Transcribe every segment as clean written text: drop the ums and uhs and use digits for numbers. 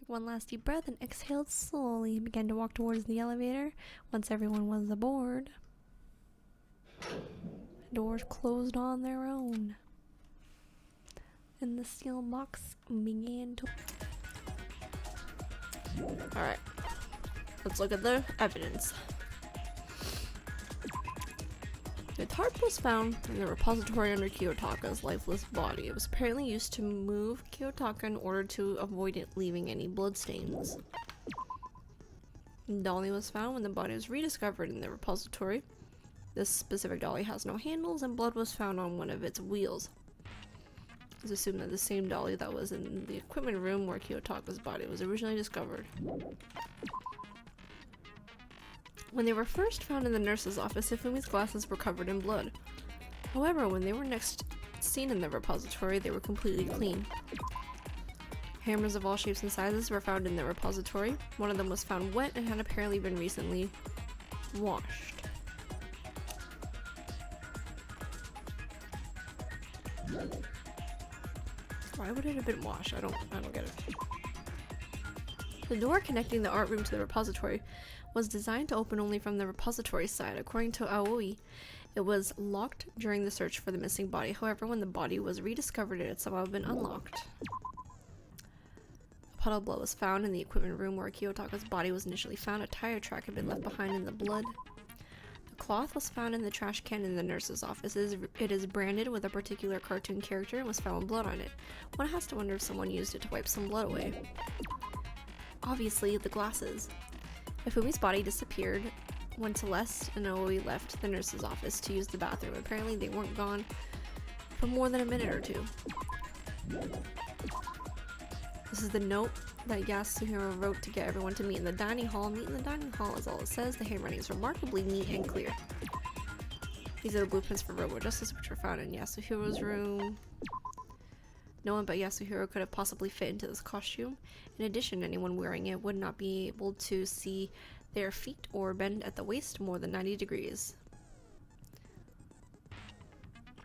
took one last deep breath and exhaled slowly and began to walk towards the elevator once everyone was aboard. The doors closed on their own, and the steel box began to... Alright, let's look at the evidence. The tarp was found in the repository under Kiyotaka's lifeless body. It was apparently used to move Kiyotaka in order to avoid it leaving any bloodstains. Dolly was found when the body was rediscovered in the repository. This specific dolly has no handles, and blood was found on one of its wheels. It's assumed that the same dolly that was in the equipment room where Kiyotaka's body was originally discovered. When they were first found in the nurse's office, Hifumi's glasses were covered in blood. However, when they were next seen in the repository, they were completely clean. Hammers of all shapes and sizes were found in the repository. One of them was found wet and had apparently been recently washed. Why would it have been washed? I don't get it. The door connecting the art room to the repository was designed to open only from the repository side. According to Aoi, it was locked during the search for the missing body. However, when the body was rediscovered, it had somehow been unlocked. A puddle of blood was found in the equipment room where Kiyotaka's body was initially found. A tire track had been left behind in the blood. The cloth was found in the trash can in the nurse's office. It is branded with a particular cartoon character and was found with blood on it. One has to wonder if someone used it to wipe some blood away. Obviously, the glasses. Hifumi's body disappeared when Celeste and Aoi left the nurse's office to use the bathroom. Apparently, they weren't gone for more than a minute or two. This is the note that Yasuhiro wrote to get everyone to meet in the dining hall. Meet in the dining hall is all it says. The handwriting is remarkably neat and clear. These are the blueprints for Robo Justice, which were found in Yasuhiro's room. No one but Yasuhiro could have possibly fit into this costume. In addition, anyone wearing it would not be able to see their feet or bend at the waist more than 90 degrees.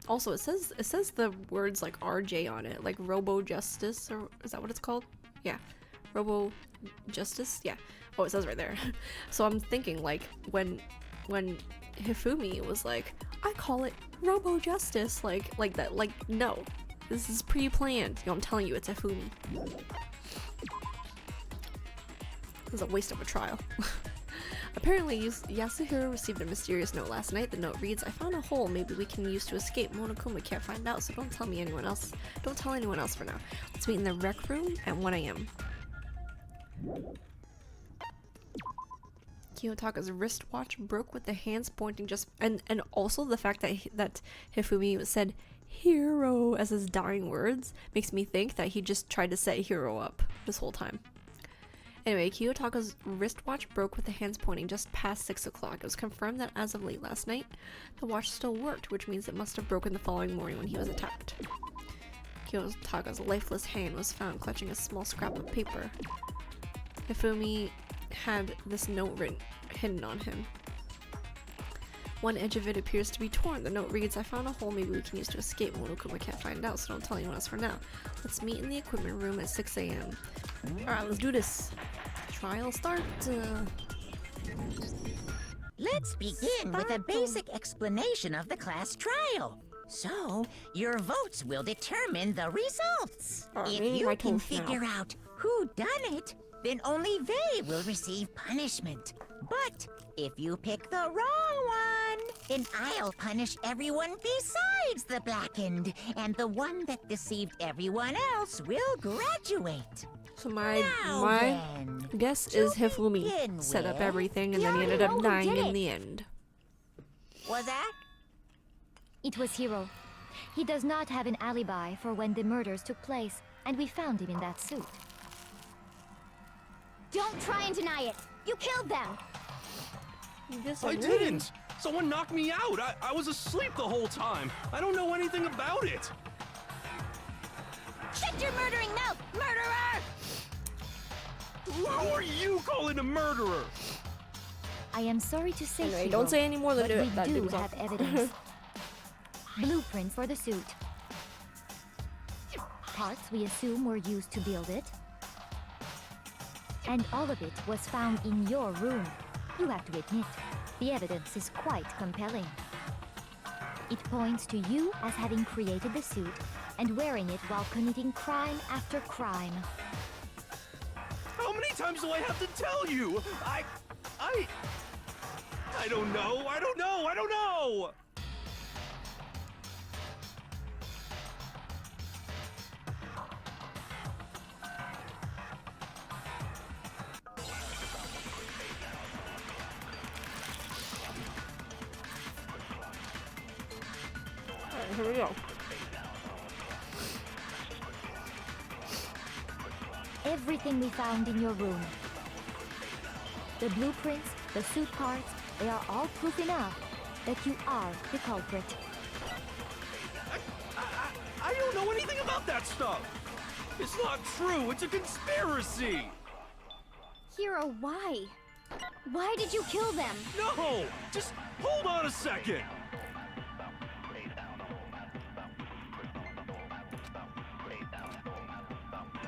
Also, it says the words like RJ on it, like Robo Justice, or is that what it's called? Yeah, Robo Justice. Yeah. Oh, it says right there. So I'm thinking like when Hifumi was like, I call it Robo Justice, like that, like no. This is pre-planned. You know, I'm telling you, it's Hifumi. It was a waste of a trial. Apparently, Yasuhiro received a mysterious note last night. The note reads, I found a hole maybe we can use to escape. Monokuma can't find out, so don't tell anyone else for now. Let's meet in the rec room at 1 a.m. Kiyotaka's wristwatch broke with the hands pointing just... And also the fact that Hifumi said hero as his dying words makes me think that he just tried to set Hero up this whole time. Anyway, Kiyotaka's wristwatch broke with the hands pointing just past 6 o'clock. It was confirmed that as of late last night, the watch still worked, which means it must have broken the following morning when he was attacked. Kiyotaka's lifeless hand was found clutching a small scrap of paper. Hifumi had this note hidden on him. One edge of it appears to be torn. The note reads, I found a hole maybe we can use to escape. Monokuma can't find out, so don't tell anyone else for now. Let's meet in the equipment room at 6 a.m. Alright, let's do this. Trial start. Let's begin with a basic explanation of the class trial. So, your votes will determine the results. If you can figure out who done it, then only they will receive punishment. But if you pick the wrong one, then I'll punish everyone besides the blackened, and the one that deceived everyone else will graduate. So my guess is Hifumi set up everything and then he ended up dying in the end. Was that? It was Hiro. He does not have an alibi for when the murders took place, and we found him in that suit. Don't try and deny it! You killed them! I didn't! Someone knocked me out! I was asleep the whole time! I don't know anything about it! Shut your murdering mouth, murderer! Who are you calling a murderer? I am sorry to say, Anyway, don't say any more than but we do have evidence. Blueprint for the suit. Parts we assume were used to build it. And all of it was found in your room. You have to admit, the evidence is quite compelling. It points to you as having created the suit and wearing it while committing crime after crime. How many times do I have to tell you? I don't know. I don't know. Alright, here we go. Everything we found in your room. The blueprints, the suit parts, they are all proof enough that you are the culprit. I don't know anything about that stuff. It's not true. It's a conspiracy. Hero, why? Why did you kill them? No, just hold on a second.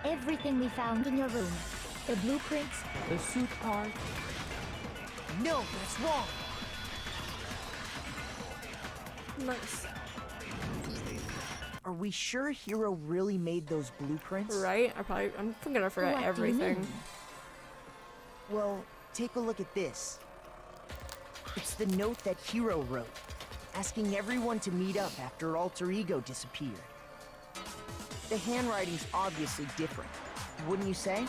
Everything we found in your room. The blueprints, the suit parts. No, that's wrong. Nice. Are we sure Hero really made those blueprints? Right? I'm gonna forget What do you everything. mean? Well, take a look at this. It's the note that Hero wrote, asking everyone to meet up after Alter Ego disappeared. The handwriting's obviously different, wouldn't you say?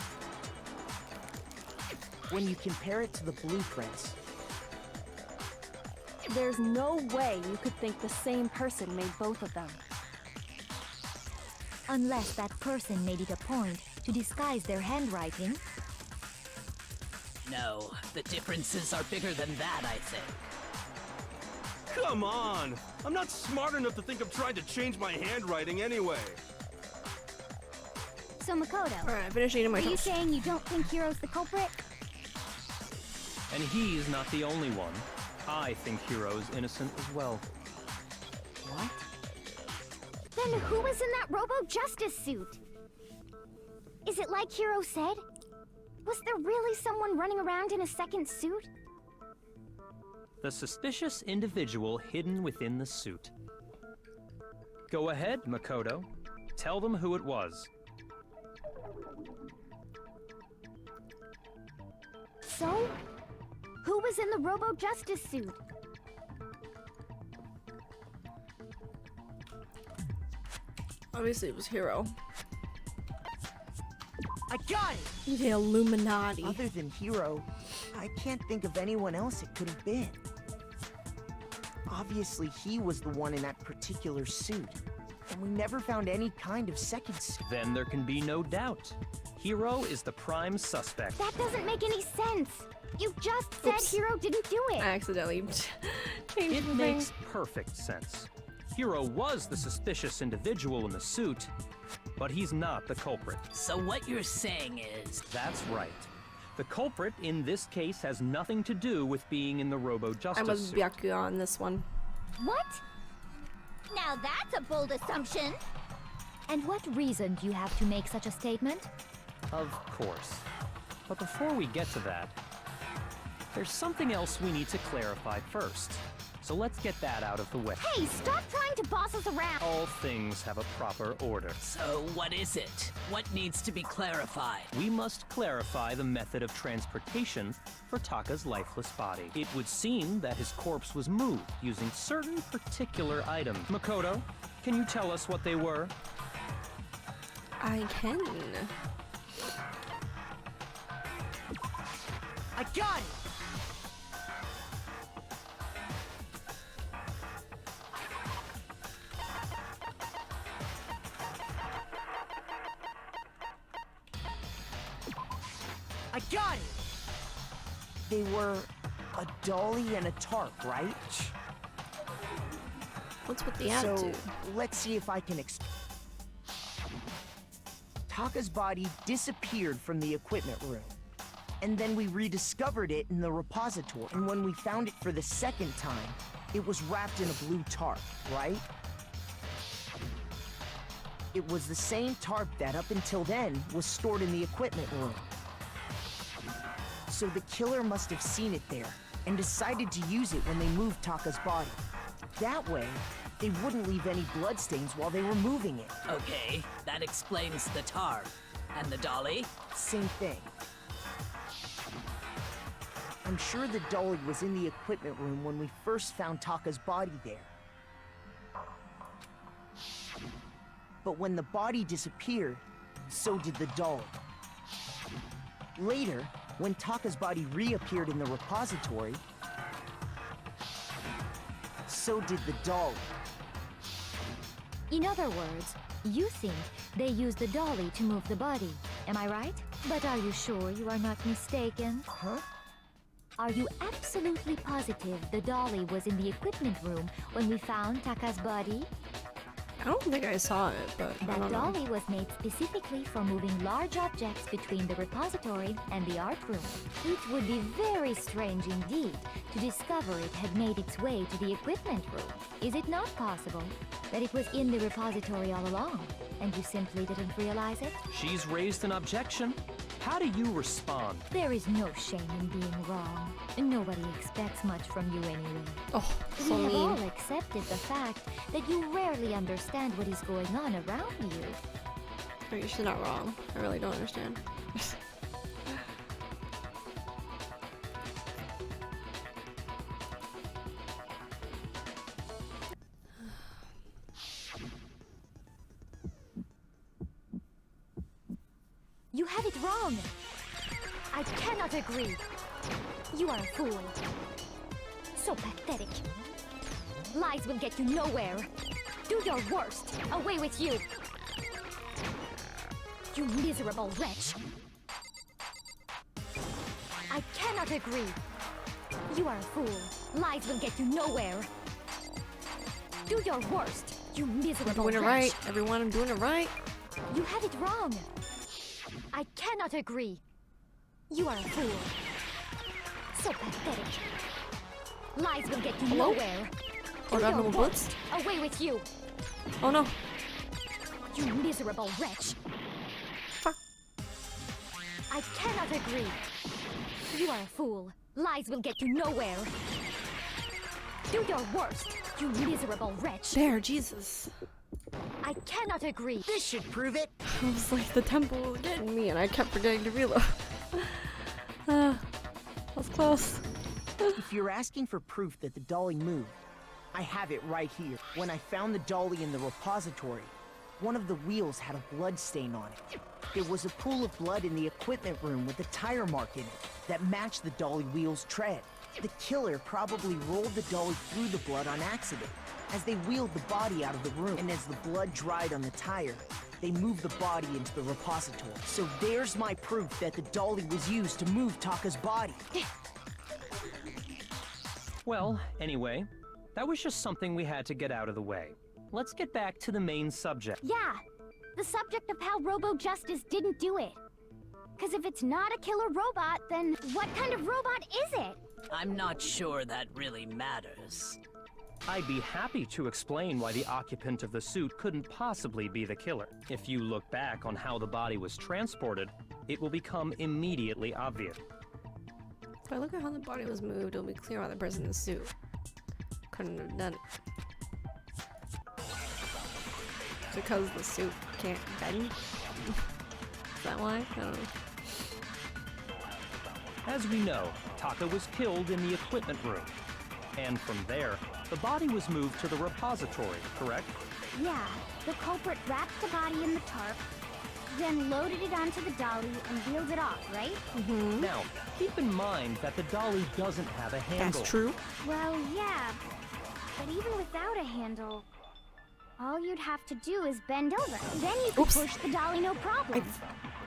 When you compare it to the blueprints. There's no way you could think the same person made both of them. Unless that person made it a point to disguise their handwriting. No, the differences are bigger than that, I think. Come on. I'm not smart enough to think of trying to change my handwriting anyway. So Makoto, Alright, I finished eating my are you toast. saying you don't think Hero's the culprit? And he's not the only one. I think Hero's innocent as well. What? Then who was in that Robo Justice suit? Is it like Hero said? Was there really someone running around in a second suit? The suspicious individual hidden within the suit. Go ahead, Makoto. Tell them who it was. So? Who was in the Robo Justice suit? Obviously, it was Hero. I got it! The Illuminati. Other than Hero, I can't think of anyone else it could have been. Obviously, he was the one in that particular suit, and we never found any kind of second suit. Then there can be no doubt. Hero is the prime suspect. That doesn't make any sense. You just said Oops. Hero didn't do it. I accidentally changed It the makes thing. perfect sense. Hero was the suspicious individual in the suit, but he's not the culprit. So what you're saying is... That's right. The culprit in this case has nothing to do with being in the Robo I Justice was suit. Byakuya on this one. What? Now that's a bold assumption. And what reason do you have to make such a statement? Of course. But before we get to that, there's something else we need to clarify first. So let's get that out of the way. Hey, stop trying to boss us around. All things have a proper order. So what is it? What needs to be clarified? We must clarify the method of transportation for Taka's lifeless body. It would seem that his corpse was moved using certain particular items. Makoto, can you tell us what they were? I can. I got it! I got it! They were a dolly and a tarp, right? What's with the So, attitude? let's see if I can Taka's body disappeared from the equipment room. And then we rediscovered it in the repository. And when we found it for the second time, it was wrapped in a blue tarp, right? It was the same tarp that, up until then, was stored in the equipment room. So the killer must have seen it there and decided to use it when they moved Taka's body. That way, they wouldn't leave any bloodstains while they were moving it. Okay, that explains the tar. And the dolly? Same thing. I'm sure the dolly was in the equipment room when we first found Taka's body there. But when the body disappeared, so did the dolly. Later, when Taka's body reappeared in the repository, so did the dolly. In other words, you think they used the dolly to move the body. Am I right? But are you sure you are not mistaken? Huh? Are you absolutely positive the dolly was in the equipment room when we found Taka's body? I don't think I saw it, but I That don't know. dolly was made specifically for moving large objects between the repository and the art room. It would be very strange indeed to discover it had made its way to the equipment room. Is it not possible that it was in the repository all along, and you simply didn't realize it? She's raised an objection. How do you respond? There is no shame in being wrong. Nobody expects much from you anyway. Oh, so We have mean. all accepted the fact that you rarely understand what is going on around you. Wait, she's not wrong. I really don't understand. You have it wrong. I cannot agree. You are a fool. So pathetic. Lies will get you nowhere. Do your worst. Away with you. You miserable wretch. I cannot agree. You are a fool. Lies will get you nowhere. Do your worst. You I'm miserable doing it wretch. right. Everyone, I'm doing it right. You have it wrong. I cannot agree. You are a fool. So pathetic. Lies will get you Hello? nowhere. Oh, Do that your no worst. boots? Away with you. Oh no. You miserable wretch. Fuck. I cannot agree. You are a fool. Lies will get you nowhere. Do your worst. You miserable wretch. There, Jesus. I cannot agree. This should prove it. I was like, the temple was getting me, and I kept forgetting to reload. That was close. If you're asking for proof that the dolly moved, I have it right here. When I found the dolly in the repository, one of the wheels had a blood stain on it. There was a pool of blood in the equipment room with a tire mark in it that matched the dolly wheel's tread. The killer probably rolled the dolly through the blood on accident as they wheeled the body out of the room, and as the blood dried on the tire, they moved the body into the repository. So there's my proof that the dolly was used to move Taka's body. Well, anyway, that was just something we had to get out of the way. Let's get back to the main subject. Yeah, the subject of how Robo Justice didn't do it. Because if it's not a killer robot, then what kind of robot is it? I'm not sure that really matters. I'd be happy to explain why the occupant of the suit couldn't possibly be the killer. If you look back on how the body was transported, it will become immediately obvious. If I look at how the body was moved, it'll be clear why the person in the suit couldn't have done it. Because the suit can't bend? Is that why? I don't know. As we know, Taka was killed in the equipment room. And from there, the body was moved to the repository, correct? Yeah, the culprit wrapped the body in the tarp, then loaded it onto the dolly and wheeled it off, right? Mm-hmm. Now, keep in mind that the dolly doesn't have a handle. That's true. Well, yeah, but even without a handle, all you'd have to do is bend over. Then you could Oops. push the dolly no problem.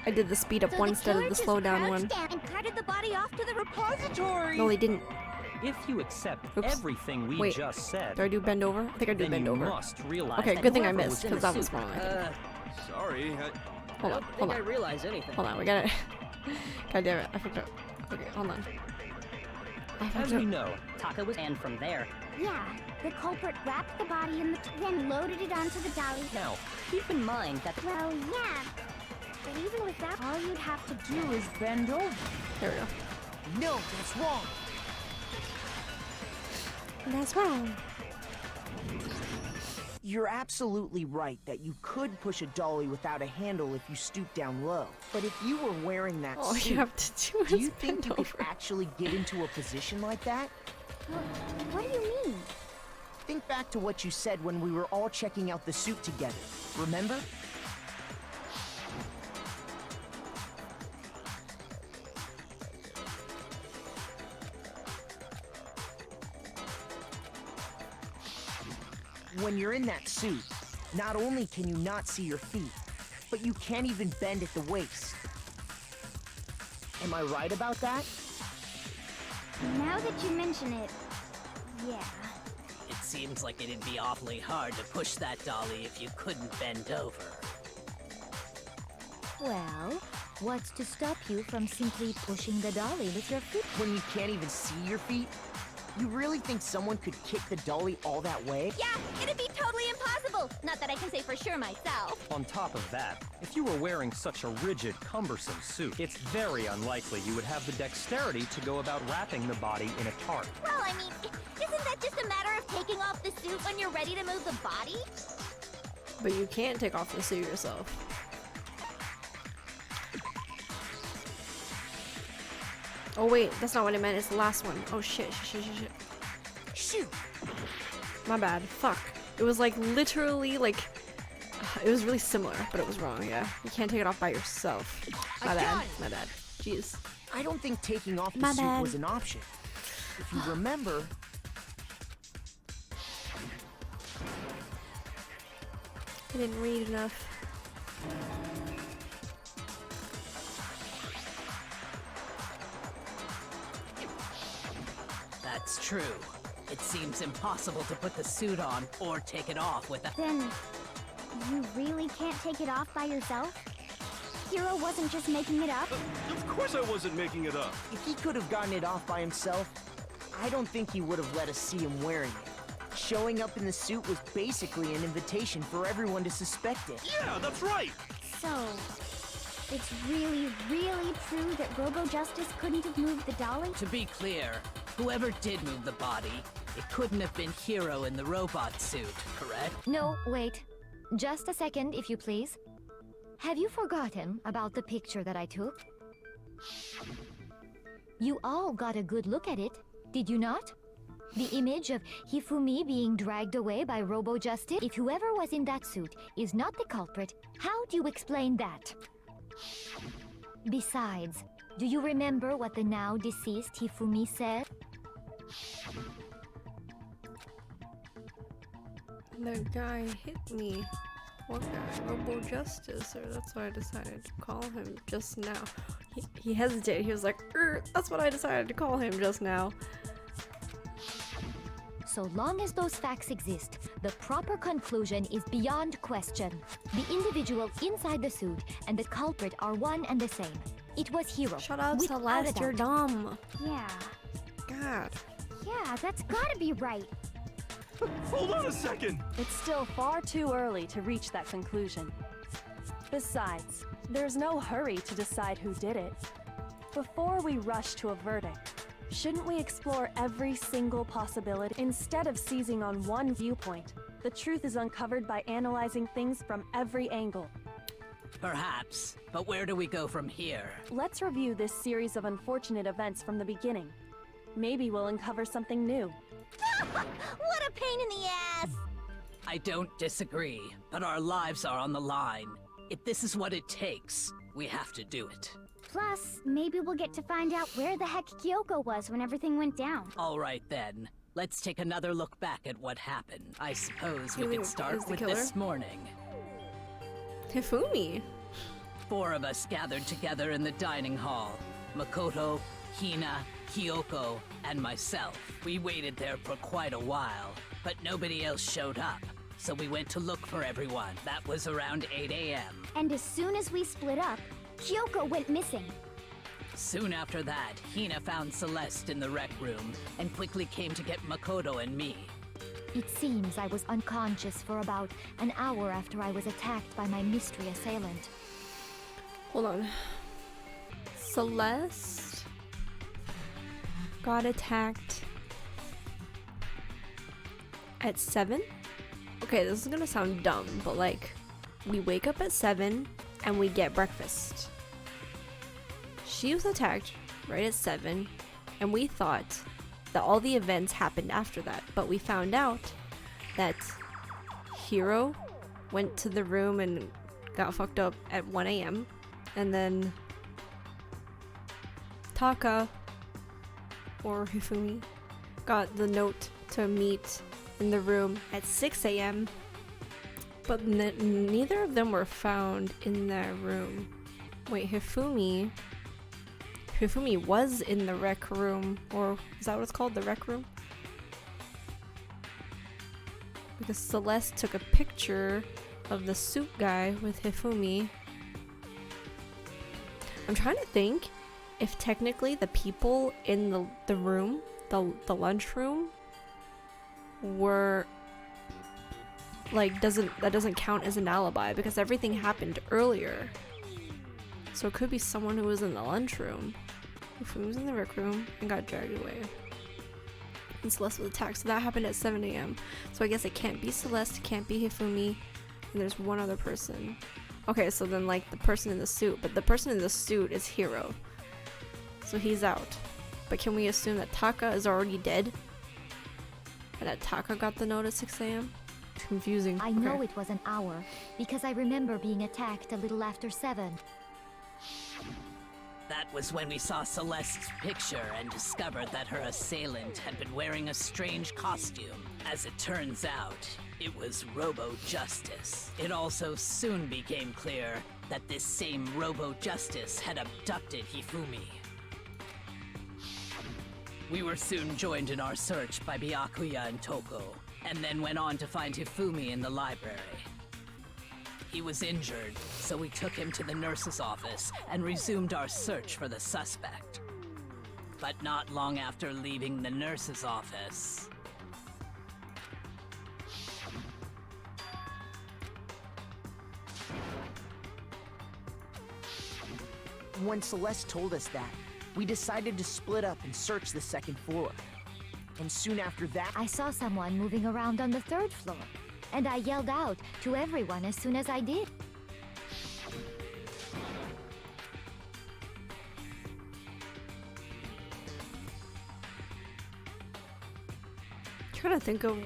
I did the speed up one instead of the slow down one. And carted the body off to the repository. No, they didn't. If you accept Oops. everything we Wait, just said, Do I do bend over? I think I do then bend you over. must realize Okay, that good thing I whoever missed, was in because the that was suit- wrong. I think. Sorry. Hold on, hold I on. realize anything. Hold on, we got it. God damn it, I forgot. Okay, hold on. As we know, Taka was and from there. Yeah, the culprit wrapped the body in the then loaded it onto the dolly. now, Keep in mind that Well, yeah, but even without, all you'd have to do is Bend over. There we go. No, that's wrong. That's wrong. You're absolutely right that you could push a dolly without a handle if you stoop down low. But if you were wearing that All suit, you have to do do is you think bend you could over. actually get into a position like that? What do you mean? Think back to what you said when we were all checking out the suit together. Remember? When you're in that suit, not only can you not see your feet, but you can't even bend at the waist. Am I right about that? Now that you mention it, yeah. It seems like it'd be awfully hard to push that dolly if you couldn't bend over. Well, what's to stop you from simply pushing the dolly with your feet? When you can't even see your feet? You really think someone could kick the dolly all that way? Yeah, it'd be totally impossible. Not that I can say for sure myself. On top of that, if you were wearing such a rigid, cumbersome suit, it's very unlikely you would have the dexterity to go about wrapping the body in a tarp. Well, I mean, isn't that just a matter of taking off the suit when you're ready to move the body? But you can't take off the suit yourself. Oh wait, that's not what I meant. It's the last one. Oh shit. Shoot! My bad. Fuck. It was like literally like it was really similar, but it was wrong. Yeah, you can't take it off by yourself. My bad. My bad. Jeez. I don't think taking off the My suit bad. was an option. If you remember, I didn't read enough. That's true. It seems impossible to put the suit on or take it off without... Then, you really can't take it off by yourself? Hero wasn't just making it up? Of course I wasn't making it up. if he could have gotten it off by himself, I don't think he would have let us see him wearing it. Showing up in the suit was basically an invitation for everyone to suspect it. Yeah, that's right. So, it's really, really true that Robo Justice couldn't have moved the dolly? To be clear, whoever did move the body, it couldn't have been Hero in the robot suit, correct? No, wait. Just a second, if you please. Have you forgotten about the picture that I took? You all got a good look at it, did you not? The image of Hifumi being dragged away by Robo Justice? If whoever was in that suit is not the culprit, how do you explain that? Besides, do you remember what the now deceased Hifumi said? The guy hit me. What guy? Robo Justice, or that's what I decided to call him just now. He hesitated. He was like, that's what I decided to call him just now. So long as those facts exist, the proper conclusion is beyond question. The individual inside the suit and the culprit are one and the same. It was Hero. Shut up, without a Celeste. You're doubt. dumb. Yeah. God. Yeah, that's gotta be right. Hold on a second. It's still far too early to reach that conclusion. Besides, there's no hurry to decide who did it. Before we rush to a verdict, shouldn't we explore every single possibility? Instead of seizing on one viewpoint, the truth is uncovered by analyzing things from every angle. Perhaps, but where do we go from here? Let's review this series of unfortunate events from the beginning. Maybe we'll uncover something new. What a pain in the ass! I don't disagree, but our lives are on the line. If this is what it takes, we have to do it. Plus, maybe we'll get to find out where the heck Kyoko was when everything went down. All right then, let's take another look back at what happened. I suppose we Who could is start the with killer? this morning. Hifumi. 4 of us gathered together in the dining hall. Makoto, Hina, Kyoko, and myself. We waited there for quite a while, but nobody else showed up. So we went to look for everyone. That was around 8 a.m. And as soon as we split up, Kyoko went missing. Soon after that, Hina found Celeste in the rec room and quickly came to get Makoto and me. It seems I was unconscious for about an hour after I was attacked by my mystery assailant. Hold on. Celeste got attacked at 7. Okay, this is gonna sound dumb, but like, we wake up at 7 and we get breakfast. She was attacked right at 7, and we thought that all the events happened after that, but we found out that Hiro went to the room and got fucked up at 1 a.m. and then Taka or Hifumi got the note to meet in the room at 6 a.m. but neither of them were found in that room. Wait, Hifumi was in the rec room, or is that what it's called, the rec room? Because Celeste took a picture of the suit guy with Hifumi. I'm trying to think if technically the people in the room, the lunch room, were like, that doesn't count as an alibi because everything happened earlier. So it could be someone who was in the lunchroom, who was in the rec room and got dragged away. And Celeste was attacked, so that happened at 7 a.m. So I guess it can't be Celeste, it can't be Hifumi, and there's one other person. Okay, so then like the person in the suit, but the person in the suit is Hiro. So he's out. But can we assume that Taka is already dead? And that Taka got the note at 6 a.m.? Confusing. I know it was an hour, because I remember being attacked a little after 7. That was when we saw Celeste's picture and discovered that her assailant had been wearing a strange costume. As it turns out, it was Robo Justice. It also soon became clear that this same Robo Justice had abducted Hifumi. We were soon joined in our search by Byakuya and Toko, and then went on to find Hifumi in the library. He was injured, so we took him to the nurse's office and resumed our search for the suspect. But not long after leaving the nurse's office... When Celeste told us that, we decided to split up and search the second floor. And soon after that, I saw someone moving around on the 3rd floor, and I yelled out to everyone as soon as I did. Trying to think of,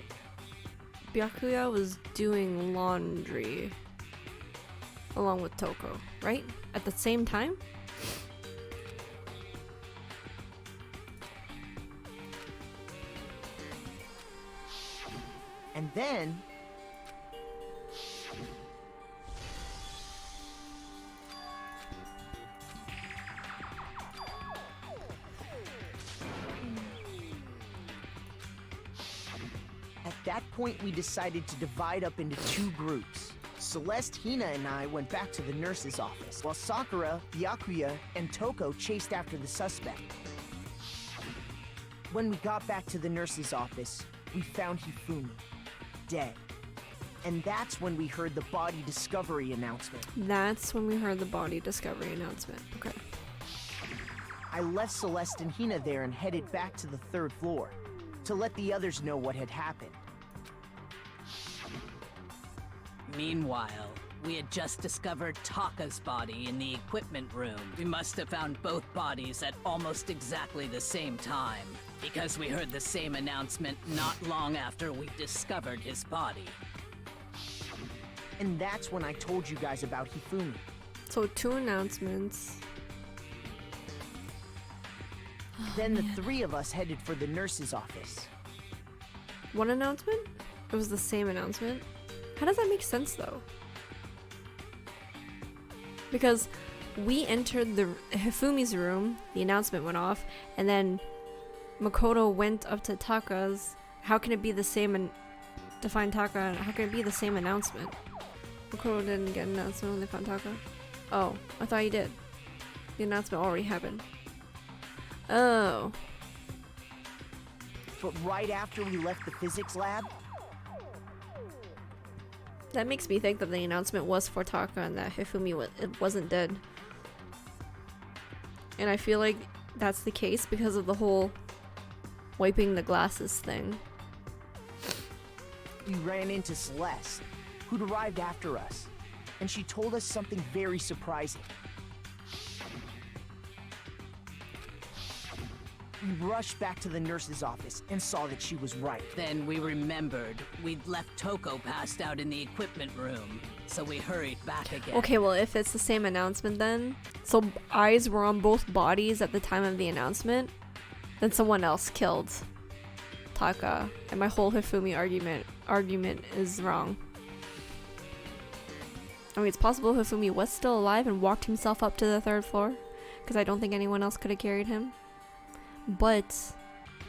Byakuya was doing laundry along with Toko, right? At the same time? and then at that point, we decided to divide up into 2 groups. Celeste, Hina, and I went back to the nurse's office, while Sakura, Byakuya, and Toko chased after the suspect. When we got back to the nurse's office, we found Hifumi, dead. And that's when we heard the body discovery announcement. Okay. I left Celeste and Hina there and headed back to the 3rd floor to let the others know what had happened. Meanwhile, we had just discovered Taka's body in the equipment room. We must have found both bodies at almost exactly the same time, because we heard the same announcement not long after we discovered his body. And that's when I told you guys about Hifumi. So 2 announcements. Then the 3 of us headed for the nurse's office. 1 announcement? It was the same announcement? How does that make sense though? Because we entered the Hifumi's room, the announcement went off, and then Makoto went up to Taka's. How can it be the same and to find Taka? How can it be the same announcement? Makoto didn't get an announcement when they found Taka. Oh, I thought he did. The announcement already happened. Oh. But right after we left the physics lab, That makes me think that the announcement was for Taka and that Hifumi wasn't dead. And I feel like that's the case because of the whole wiping the glasses thing. We ran into Celeste, who'd arrived after us, and she told us something very surprising. We rushed back to the nurse's office and saw that she was right. Then we remembered we'd left Toko passed out in the equipment room, so we hurried back again. Okay, well, if it's the same announcement then, so eyes were on both bodies at the time of the announcement, then someone else killed Taka, and my whole Hifumi argument is wrong. I mean, it's possible Hifumi was still alive and walked himself up to the 3rd floor, because I don't think anyone else could have carried him. But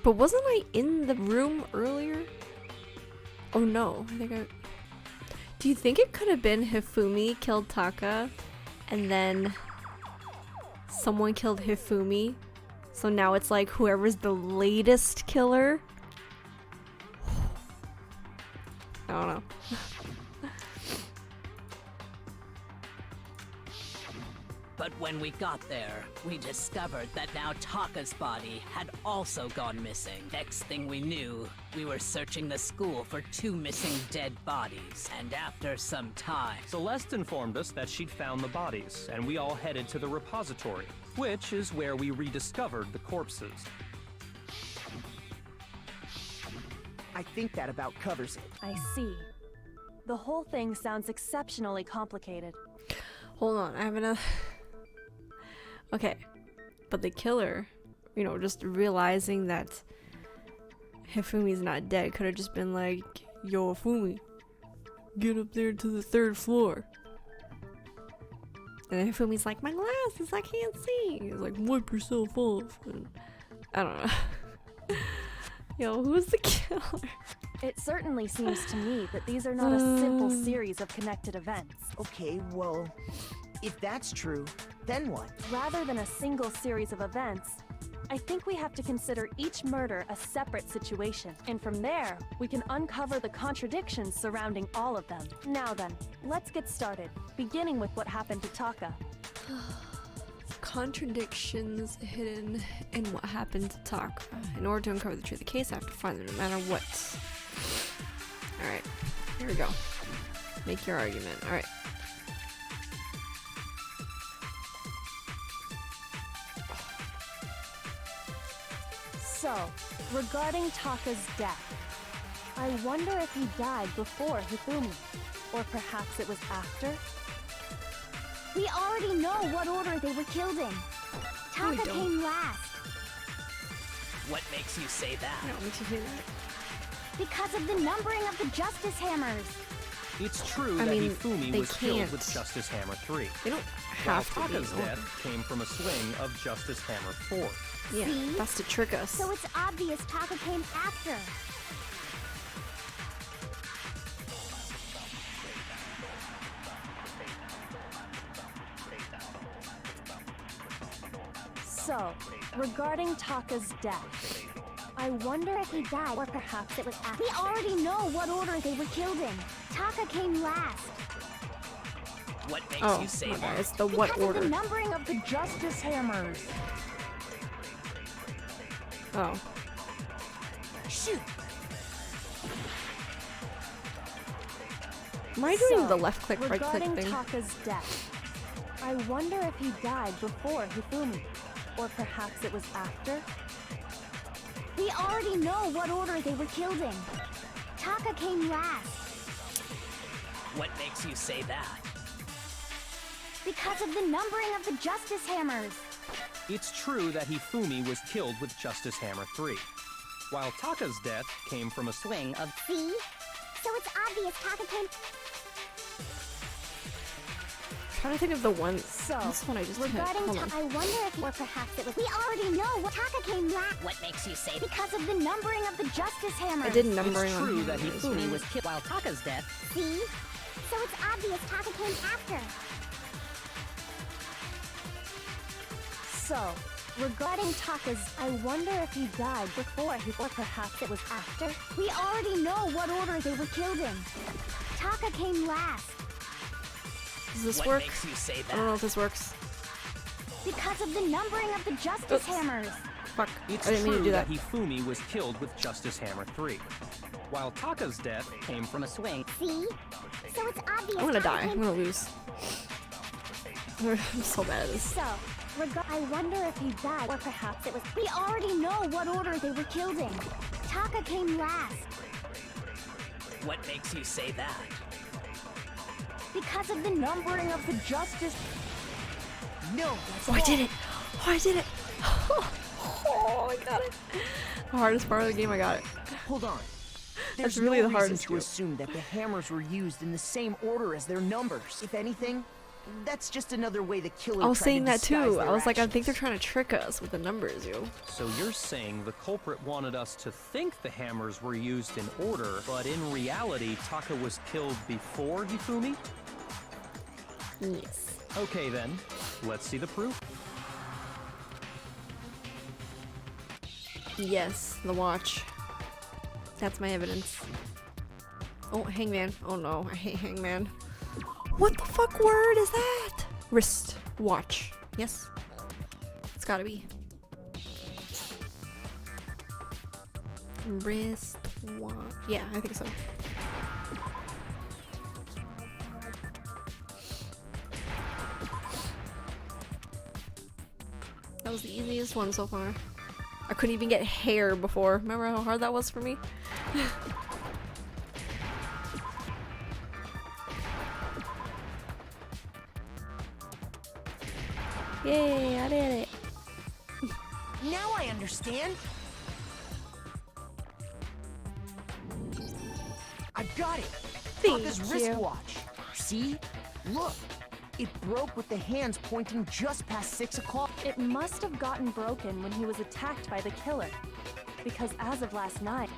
wasn't I in the room earlier? Oh no, do you think it could have been Hifumi killed Taka, and then someone killed Hifumi? So now it's like whoever's the latest killer? I don't know. But when we got there, we discovered that now Taka's body had also gone missing. Next thing we knew, we were searching the school for 2 missing dead bodies. And after some time, Celeste informed us that she'd found the bodies, and we all headed to the repository, which is where we rediscovered the corpses. I think that about covers it. I see. The whole thing sounds exceptionally complicated. Hold on, I have another... Okay, but the killer, just realizing that Hifumi's not dead could have just been like, yo, Hifumi, get up there to the 3rd floor. And then Hifumi's like, my glasses, I can't see. He's like, wipe yourself off. And I don't know. Yo, who's the killer? It certainly seems to me that these are not a simple series of connected events. Okay, well, if that's true, then what? Rather than a single series of events, I think we have to consider each murder a separate situation. And from there, we can uncover the contradictions surrounding all of them. Now then, let's get started, beginning with what happened to Taka. Contradictions hidden in what happened to Taka. In order to uncover the truth of the case, I have to find them no matter what. Alright, here we go. Make your argument. Alright. So, regarding Taka's death, I wonder if he died before Hifumi, or perhaps it was after? We already know what order they were killed in. Taka came last. what makes you say that? I don't want to hear that. Because of the numbering of the Justice Hammers. It's true I that mean, Hifumi they was killed can't. with Justice Hammer 3. They don't While have to be. Taka's death came from a swing of Justice Hammer 4. Yeah, See? that's to trick us. So it's obvious Taka came after. So, regarding Taka's death, I wonder if he died, or perhaps it was after. We already know what order they were killed in. Taka came last. What makes Oh, you say okay, that? it's the what Because order. of the numbering of the Justice Hammers. Oh. Shoot. Am I doing So, the left click, right click regarding thing? Taka's death, I wonder if he died before Hifumi, or perhaps it was after? We already know what order they were killed in. Taka came last. What makes you say that? Because of the numbering of the Justice Hammers. It's true that Hifumi was killed with Justice Hammer 3, while Taka's death came from a swing of... See? So it's obvious Taka came... I'm trying to think of the one. So, This one I just hit. Regarding Hold on. I wonder if, or perhaps it was... We already know what Taka came last. What makes you say that? Because of the numbering of the Justice Hammers. I did numbering It's on true here. that Hifumi was killed while Taka's death... See? So it's obvious Taka came after. So, regarding Taka's, I wonder if he died before or perhaps it was after? We already know what order they were killed in. Taka came last. Does this What work? makes you say I don't know that? if this works. Because of the numbering of the Justice Oops. Hammers. Fuck. It's I didn't mean to true do that that. Hifumi was killed with Justice Hammer 3, while Taka's death came from a swing. See? So it's obvious. I'm gonna Taka die. I'm came- gonna lose. I'm so bad at this. So, I wonder if he died, or perhaps it was. We already know what order they were killed in. Taka came last What makes you say that? because of the numbering of the justice. No, that's Oh, I wrong. did it! Oh, I did it! Oh, I got it! The hardest part of the game, I got it. Hold on. There's really no the reason hardest to joke. assume that the hammers were used in the same order as their numbers. If anything, that's just another way the killer I was tried to saying that disguise too. their I was like, I think they're actions. trying to trick us with the numbers, yo. So you're saying the culprit wanted us to think the hammers were used in order, but in reality, Taka was killed before Hifumi? Yes. Okay then, let's see the proof. Yes, the watch. That's my evidence. Oh, hangman. Oh no, I hate hangman. What the fuck word is that? Wrist watch. Yes? It's gotta be. Wrist watch. Yeah, I think so. That was the easiest one so far. I couldn't even get hair before. Remember how hard that was for me? Yay, I did it. Now I understand. I got it. Thank Taka's you. wristwatch. See? Look. It broke with the hands pointing just past 6 o'clock. It must have gotten broken when he was attacked by the killer. Because as of last night,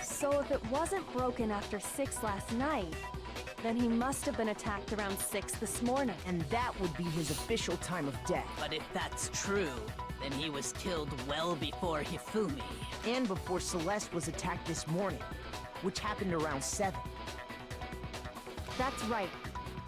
so if it wasn't broken after 6 last night, then he must have been attacked around 6 this morning. And that would be his official time of death. But if that's true, then he was killed well before Hifumi. And before Celeste was attacked this morning, which happened around 7. That's right.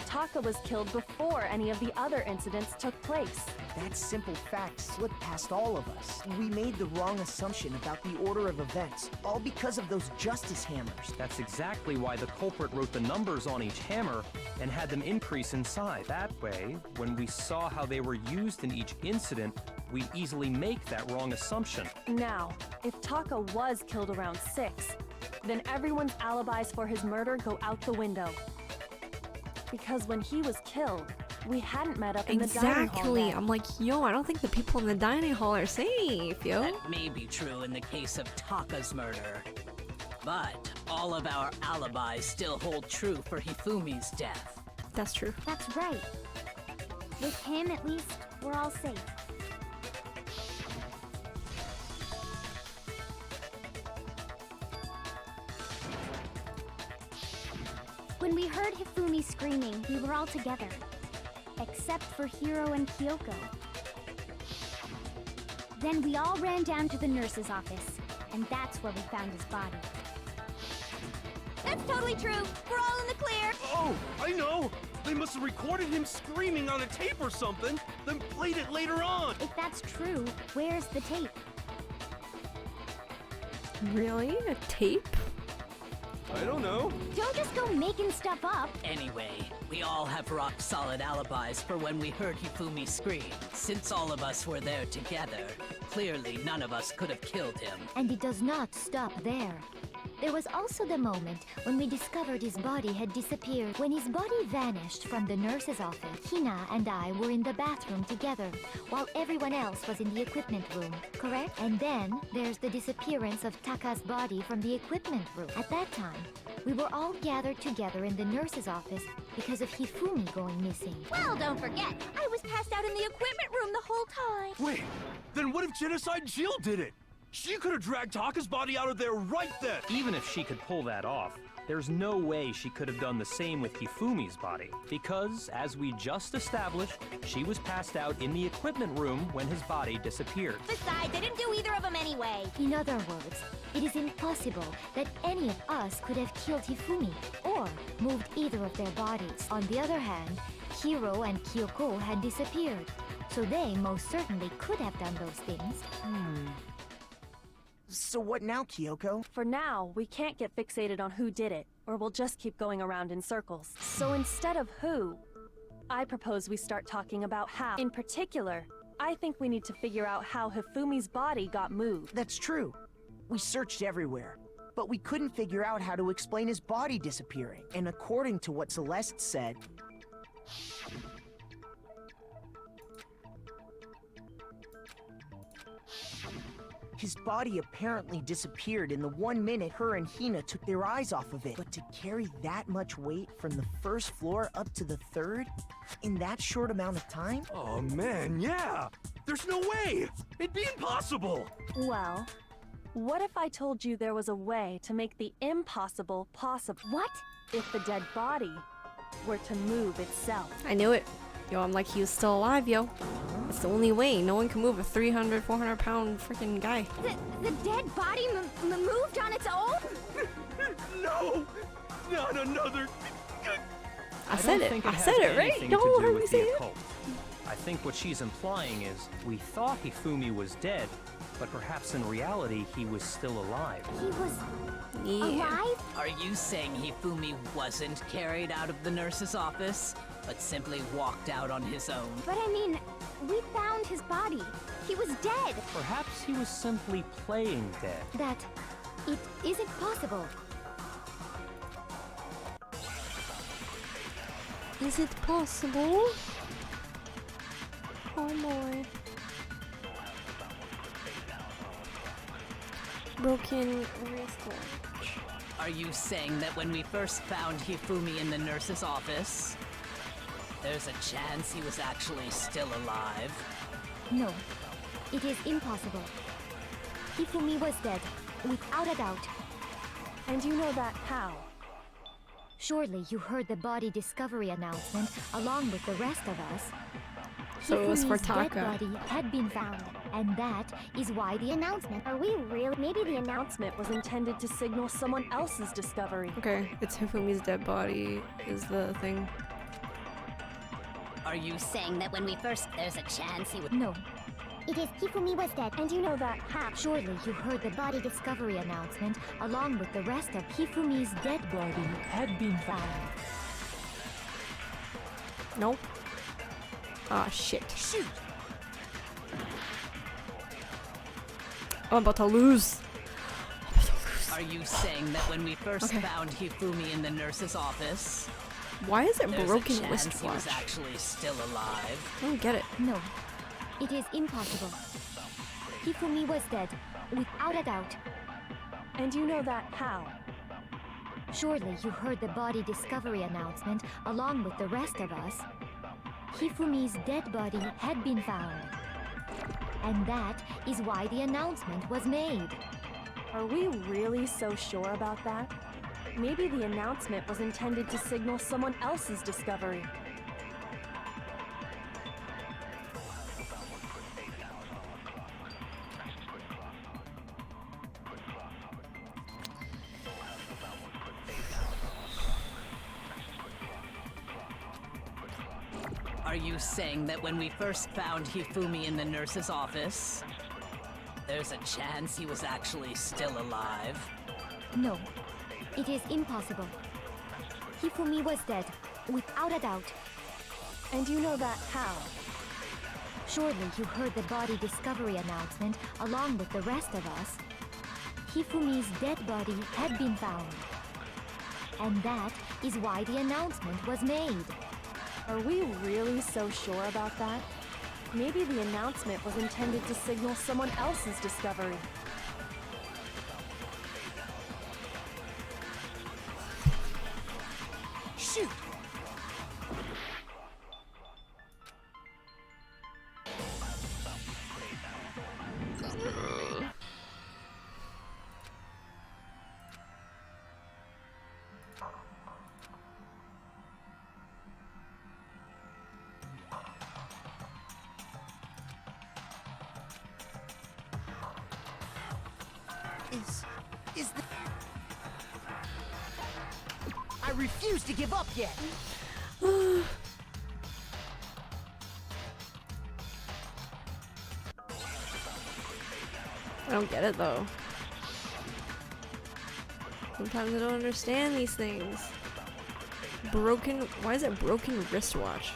Taka was killed before any of the other incidents took place. That simple fact slipped past all of us. We made the wrong assumption about the order of events, all because of those justice hammers. That's exactly why the culprit wrote the numbers on each hammer and had them increase in size. That way, when we saw how they were used in each incident, we'd easily make that wrong assumption. Now, if Taka was killed around 6, then everyone's alibis for his murder go out the window. Because when he was killed, we hadn't met up in the dining hall Exactly. yet. I'm like, yo, I don't think the people in the dining hall are safe, yo. That may be true in the case of Taka's murder. But all of our alibis still hold true for Hifumi's death. That's true. That's right. With him, at least, we're all safe. When we heard Hifumi screaming, we were all together. Except for Hiro and Kyoko. Then we all ran down to the nurse's office, and that's where we found his body. That's totally true. We're all in the clear. Oh, I know! They must have recorded him screaming on a tape or something, then played it later on! If that's true, where's the tape? Really? A tape? I don't know. Don't just go making stuff up. Anyway, we all have rock-solid alibis for when we heard Hifumi scream. Since all of us were there together, clearly none of us could have killed him. And it does not stop there. There was also the moment when we discovered his body had disappeared. When his body vanished from the nurse's office, Hina and I were in the bathroom together, while everyone else was in the equipment room, correct? And then there's the disappearance of Taka's body from the equipment room. At that time, we were all gathered together in the nurse's office because of Hifumi going missing. Well, don't forget, I was passed out in the equipment room the whole time. Wait, then what if Genocide Jill did it? She could have dragged Taka's body out of there right then! Even if she could pull that off, There's no way she could have done the same with Hifumi's body, because, as we just established, she was passed out in the equipment room when his body disappeared. Besides, I didn't do either of them anyway. In other words, it is impossible that any of us could have killed Hifumi or moved either of their bodies. On the other hand, Hiro and Kyoko had disappeared, so they most certainly could have done those things. So what now, Kyoko? For now, we can't get fixated on who did it, or we'll just keep going around in circles. So instead of who, I propose we start talking about how. In particular, I think we need to figure out how Hifumi's body got moved. That's true. We searched everywhere, but we couldn't figure out how to explain his body disappearing. And according to what Celeste said, his body apparently disappeared in the 1 minute her and Hina took their eyes off of it. But to carry that much weight from the first floor up to the third in that short amount of time? Oh man, yeah! There's no way! It'd be impossible! Well, what if I told you there was a way to make the impossible possible? What? If the dead body were to move itself. I knew it. Yo, I'm like, he was still alive, yo. It's the only way. No one can move a 300, 400 pound freaking guy. The dead body moved on its own? No! Not another... I said it. I said it, right? No, Don't heard me say it. I think what she's implying is we thought Hifumi was dead, but perhaps in reality he was still alive. He was Yeah. alive? Are you saying Hifumi wasn't carried out of the nurse's office, but simply walked out on his own? But I mean, we found his body. He was dead. Perhaps he was simply playing dead. That it isn't possible. Is it possible? Oh boy. Broken wristwatch. Are you saying that when we first found Hifumi in the nurse's office, there's a chance he was actually still alive? No, it is impossible. Hifumi was dead, without a doubt. And you know that how? Surely you heard the body discovery announcement along with the rest of us. So it was for Hifumi's dead Taka. body had been found, and that is why the announcement. Are we really? Maybe the announcement was intended to signal someone else's discovery. Okay, it's Hifumi's dead body is the thing. Are you Saying that when we first, there's a chance he would. No, It is Hifumi was dead. And you know that how? surely you heard the body discovery announcement along with the rest of Hifumi's dead body had been found. Nope. Ah, shit. shoot! I'm about to lose. Are you saying that when we first found Hifumi in the nurse's office, Why is it there's a broken chance he was wristwatch? actually still alive? I don't get it. No, it is impossible. Hifumi was dead, without a doubt. And you know that how? Surely you heard the body discovery announcement along with the rest of us. Hifumi's dead body had been found. And that is why the announcement was made. Are we really so sure about that? Maybe the announcement was intended to signal someone else's discovery. Are you saying that when we first found Hifumi in the nurse's office, there's a chance he was actually still alive? No, it is impossible. Hifumi was dead, without a doubt. And you know that how? Surely you heard the body discovery announcement along with the rest of us. Hifumi's dead body had been found. And that is why the announcement was made. Are we really so sure about that? Maybe the announcement was intended to signal someone else's discovery. Shoot! is the... I refuse to give up yet. I don't get it though. Sometimes I don't understand these things. Why is it broken wristwatch?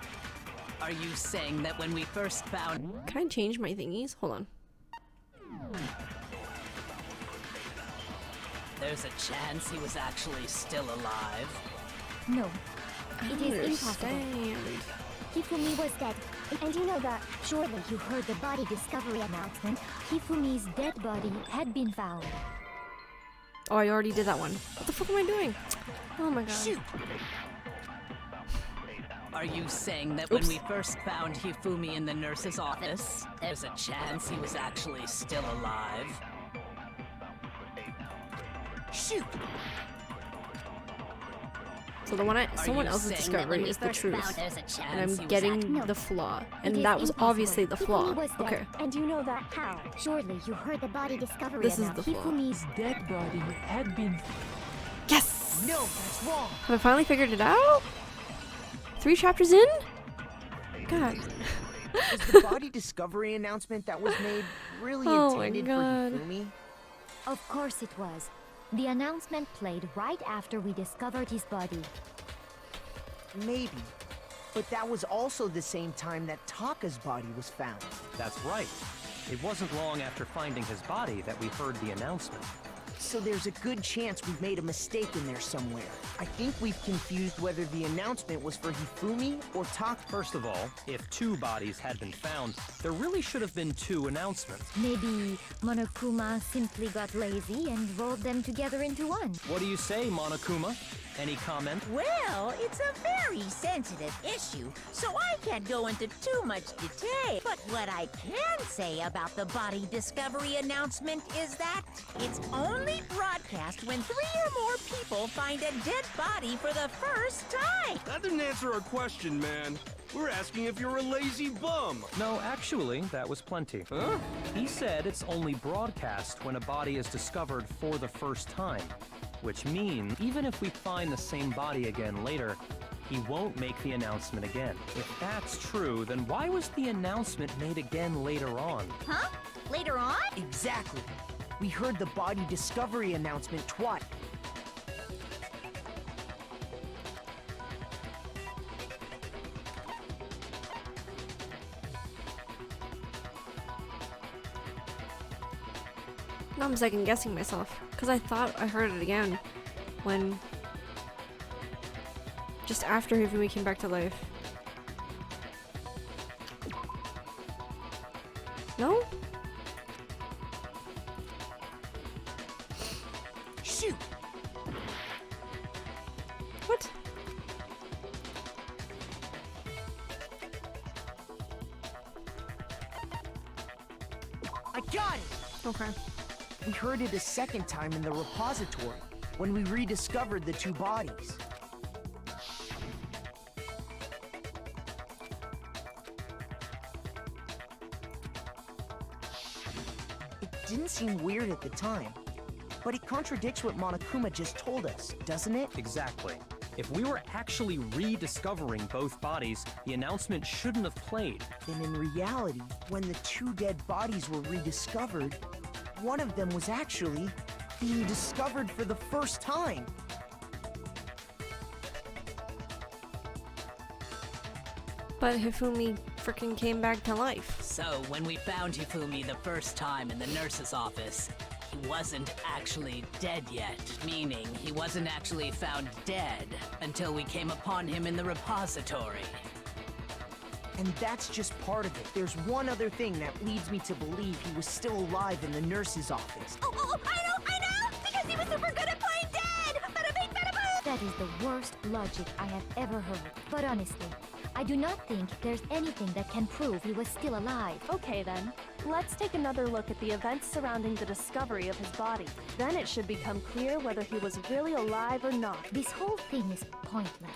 Are you saying that when we first found... Can I change my thingies? Hold on. There's a chance he was actually still alive? No, I it don't is impossible. understand. Hifumi was dead. And you know that, surely you heard the body discovery announcement. Hifumi's dead body had been found. Oh, I already did that one. What the fuck am I doing? Oh my god. Shoot! Are you saying that when we first found Hifumi in the nurse's office, there's a chance he was actually still alive? Shoot! So the one someone else's discovery is the truth, and I'm getting the flaw, and that was obviously the flaw. Okay. And you know that how? Surely you heard the body discovery This is the flaw. Hifumi's Dead body had been... Yes! No, that's wrong. Have I finally figured it out? 3 chapters in? God. Was the body discovery announcement that was made really Oh my intended God. for Hifumi? Of course it was. The announcement played right after we discovered his body. Maybe. But that was also the same time that Taka's body was found. That's right. It wasn't long after finding his body that we heard the announcement. So there's a good chance we've made a mistake in there somewhere. I think we've confused whether the announcement was for Hifumi or Taka. First of all, if 2 bodies had been found, there really should have been 2 announcements. Maybe Monokuma simply got lazy and rolled them together into one. What do you say, Monokuma? Any comment? Well, it's a very sensitive issue, so I can't go into too much detail. But what I can say about the body discovery announcement is that it's only broadcast when 3 or more people find a dead body for the first time. That didn't answer our question, man. We're asking if you're a lazy bum. No, actually, that was plenty. Huh? He said it's only broadcast when a body is discovered for the first time. Which means, even if we find the same body again later, he won't make the announcement again. If that's true, then why was the announcement made again later on? Huh? Later on? Exactly. We heard the body discovery announcement twice. Now I'm second guessing myself, because I thought I heard it again when just after Hifumi came back to life. No? Shoot! What? I got it! Okay. We heard it a second time in the repository, when we rediscovered the 2 bodies. It didn't seem weird at the time, but it contradicts what Monokuma just told us, doesn't it? Exactly. If we were actually rediscovering both bodies, the announcement shouldn't have played. Then in reality, when the 2 dead bodies were rediscovered, one of them was actually being discovered for the first time. But Hifumi freaking came back to life. So, when we found Hifumi the first time in the nurse's office, he wasn't actually dead yet. Meaning, he wasn't actually found dead until we came upon him in the repository. And that's just part of it. There's one other thing that leads me to believe he was still alive in the nurse's office. Oh, I know! Because he was super good at playing dead! Bada bing, bada boom! That is the worst logic I have ever heard. But honestly, I do not think there's anything that can prove he was still alive. Okay then, let's take another look at the events surrounding the discovery of his body. Then it should become clear whether he was really alive or not. This whole thing is pointless.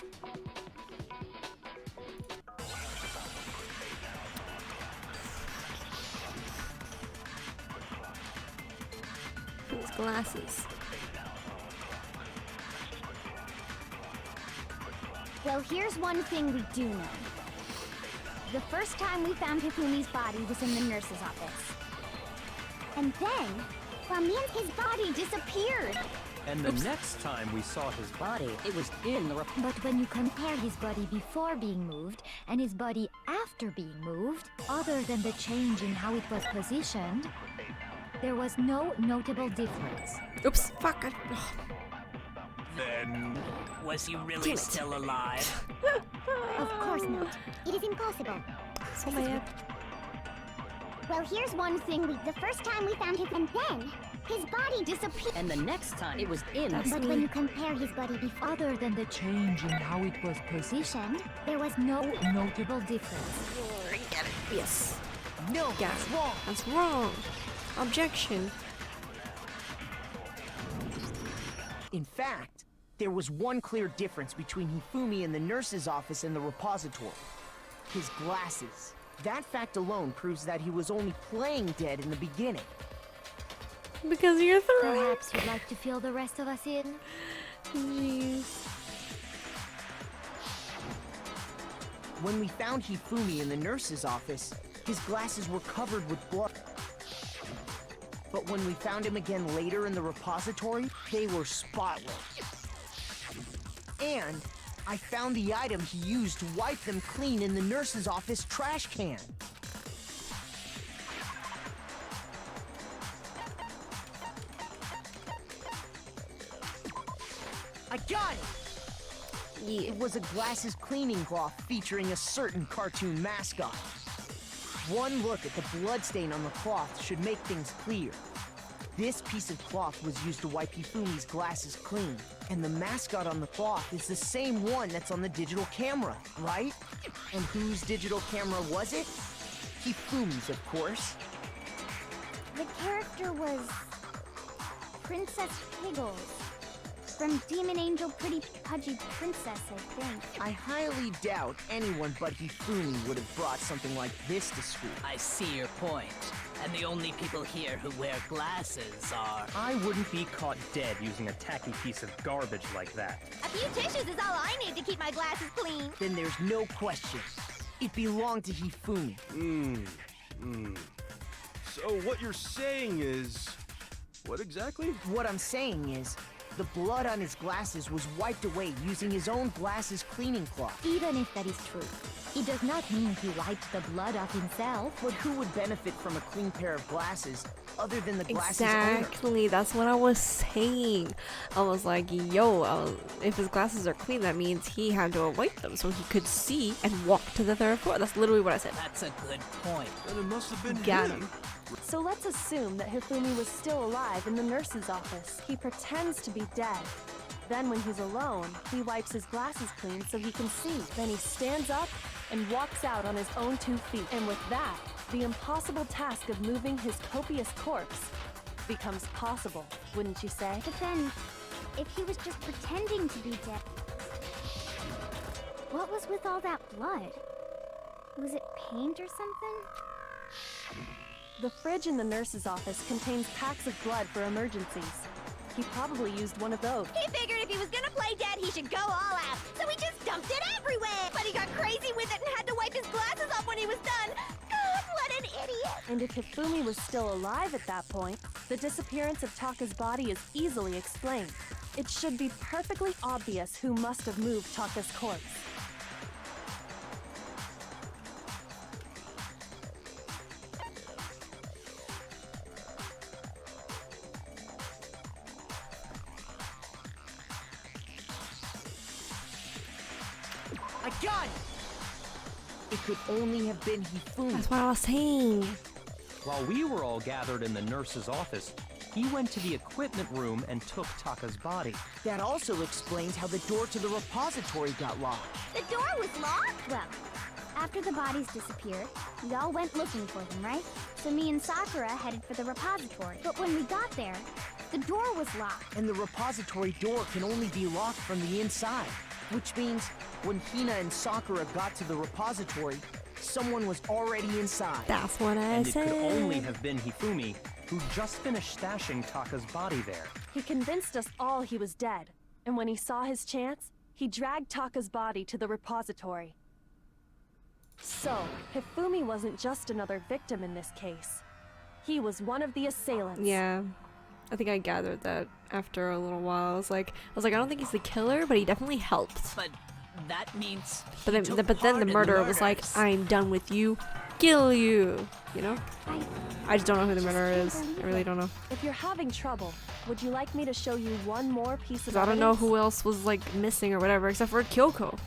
His glasses. Well, here's one thing we do know. The first time we found Hifumi's body was in the nurse's office. And then, Ramin's his body disappeared. And the next time we saw his body, It was in the But when you compare his body before being moved and his body after being moved, other than the change in how it was positioned, there was no notable difference. Oops, fuck. Then, was he really still alive? Of course not. It is impossible. So bad. Well, here's one thing. The first time we found him, and then his body disappeared. And the next time it was in. But when you compare his body before, Other than the change in how it was positioned, there was no notable difference. Yes. No, Yeah. that's wrong. That's wrong. Objection. In fact, there was one clear difference between Hifumi in the nurse's office and the repository. His glasses. That fact alone proves that he was only playing dead in the beginning. Because you're throwing. Perhaps you'd like to fill the rest of us in? Jeez. When we found Hifumi in the nurse's office, his glasses were covered with blood. But when we found him again later in the repository, they were spotless. And I found the item he used to wipe them clean in the nurse's office trash can. I got it! Yeah. It was a glasses cleaning cloth featuring a certain cartoon mascot. One look at the bloodstain on the cloth should make things clear. This piece of cloth was used to wipe Hifumi's glasses clean, and the mascot on the cloth is the same one that's on the digital camera, right? And whose digital camera was it? Hifumi's, of course. the character was Princess Piggles. From Demon Angel Pretty Pudgy Princess, I think. I highly doubt anyone but Hifumi would have brought something like this to school. I see your point. And the only people here who wear glasses are... I wouldn't be caught dead using a tacky piece of garbage like that. A few tissues is all I need to keep my glasses clean. Then there's no question. It belonged to Hifumi. So what you're saying is... What exactly? What I'm saying is, the blood on his glasses was wiped away using his own glasses cleaning cloth. Even if that is true, it does not mean he wiped the blood off himself. But who would benefit from a clean pair of glasses other than the glasses owner? Exactly, that's what I was saying. I was like, yo, if his glasses are clean, that means he had to wipe them so he could see and walk to the third floor. That's literally what I said. That's a good point. Then it must have been Got him. him. So let's assume that Hifumi was still alive in the nurse's office. He pretends to be dead. Then when he's alone, he wipes his glasses clean so he can see. Then he stands up and walks out on his own 2 feet. And with that, the impossible task of moving his copious corpse becomes possible, wouldn't you say? But then, if he was just pretending to be dead, what was with all that blood? Was it paint or something? The fridge in the nurse's office contains packs of blood for emergencies. He probably used one of those. He figured if he was gonna play dead, he should go all out. So he just dumped it everywhere. But he got crazy with it and had to wipe his glasses off when he was done. God, what an idiot. And if Hifumi was still alive at that point, the disappearance of Taka's body is easily explained. It should be perfectly obvious who must have moved Taka's corpse. I got it! It could only have been Hifumi. That's what I was saying. While we were all gathered in the nurse's office, he went to the equipment room and took Taka's body. That also explains how the door to the repository got locked. The door was locked? Well, after the bodies disappeared, we all went looking for them, right? So me and Sakura headed for the repository. But when we got there, the door was locked. And the repository door can only be locked from the inside. Which means, when Hina and Sakura got to the repository, someone was already inside. That's what I And it said. could only have been Hifumi, who just finished stashing Taka's body there. He convinced us all he was dead, and when he saw his chance, He dragged Taka's body to the repository. So, Hifumi wasn't just another victim in this case. He was one of the assailants. Yeah. I think I gathered that after a little while. I was like, I don't think he's the killer, but he definitely helped. But that means. But then the murderer was like, I'm done with you, kill you. You know? I just don't know who the murderer is. I really don't know. If you're having trouble, would you like me to show you one more piece of I don't evidence? know who else was like missing or whatever, except for Kyoko.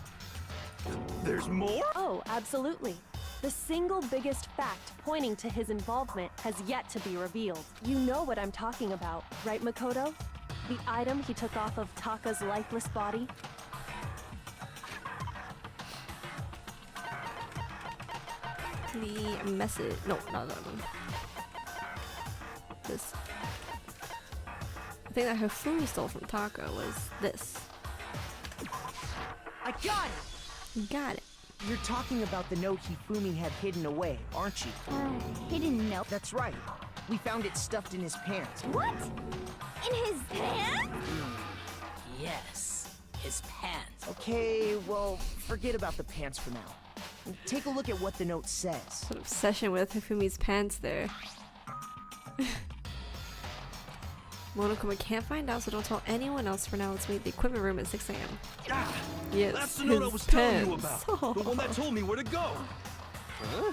There's more? Oh, absolutely. The single biggest fact pointing to his involvement has yet to be revealed. You know what I'm talking about, right, Makoto? The item he took off of Taka's lifeless body? The message. No, not that one. This. The thing that Hifumi stole from Taka was this. I got it! You got it. You're talking about the note Hifumi had hidden away, aren't you? Hidden note. That's right. We found it stuffed in his pants. What? In his pants? Yes, his pants. Okay, well, forget about the pants for now. Take a look at what the note says. What obsession with Hifumi's pants there. Monokuma can't find out, so don't tell anyone else for now. Let's meet at the equipment room at 6 a.m. Ah, Yes, that's the note I his was telling you pants. about. The one that told me where to go. Huh?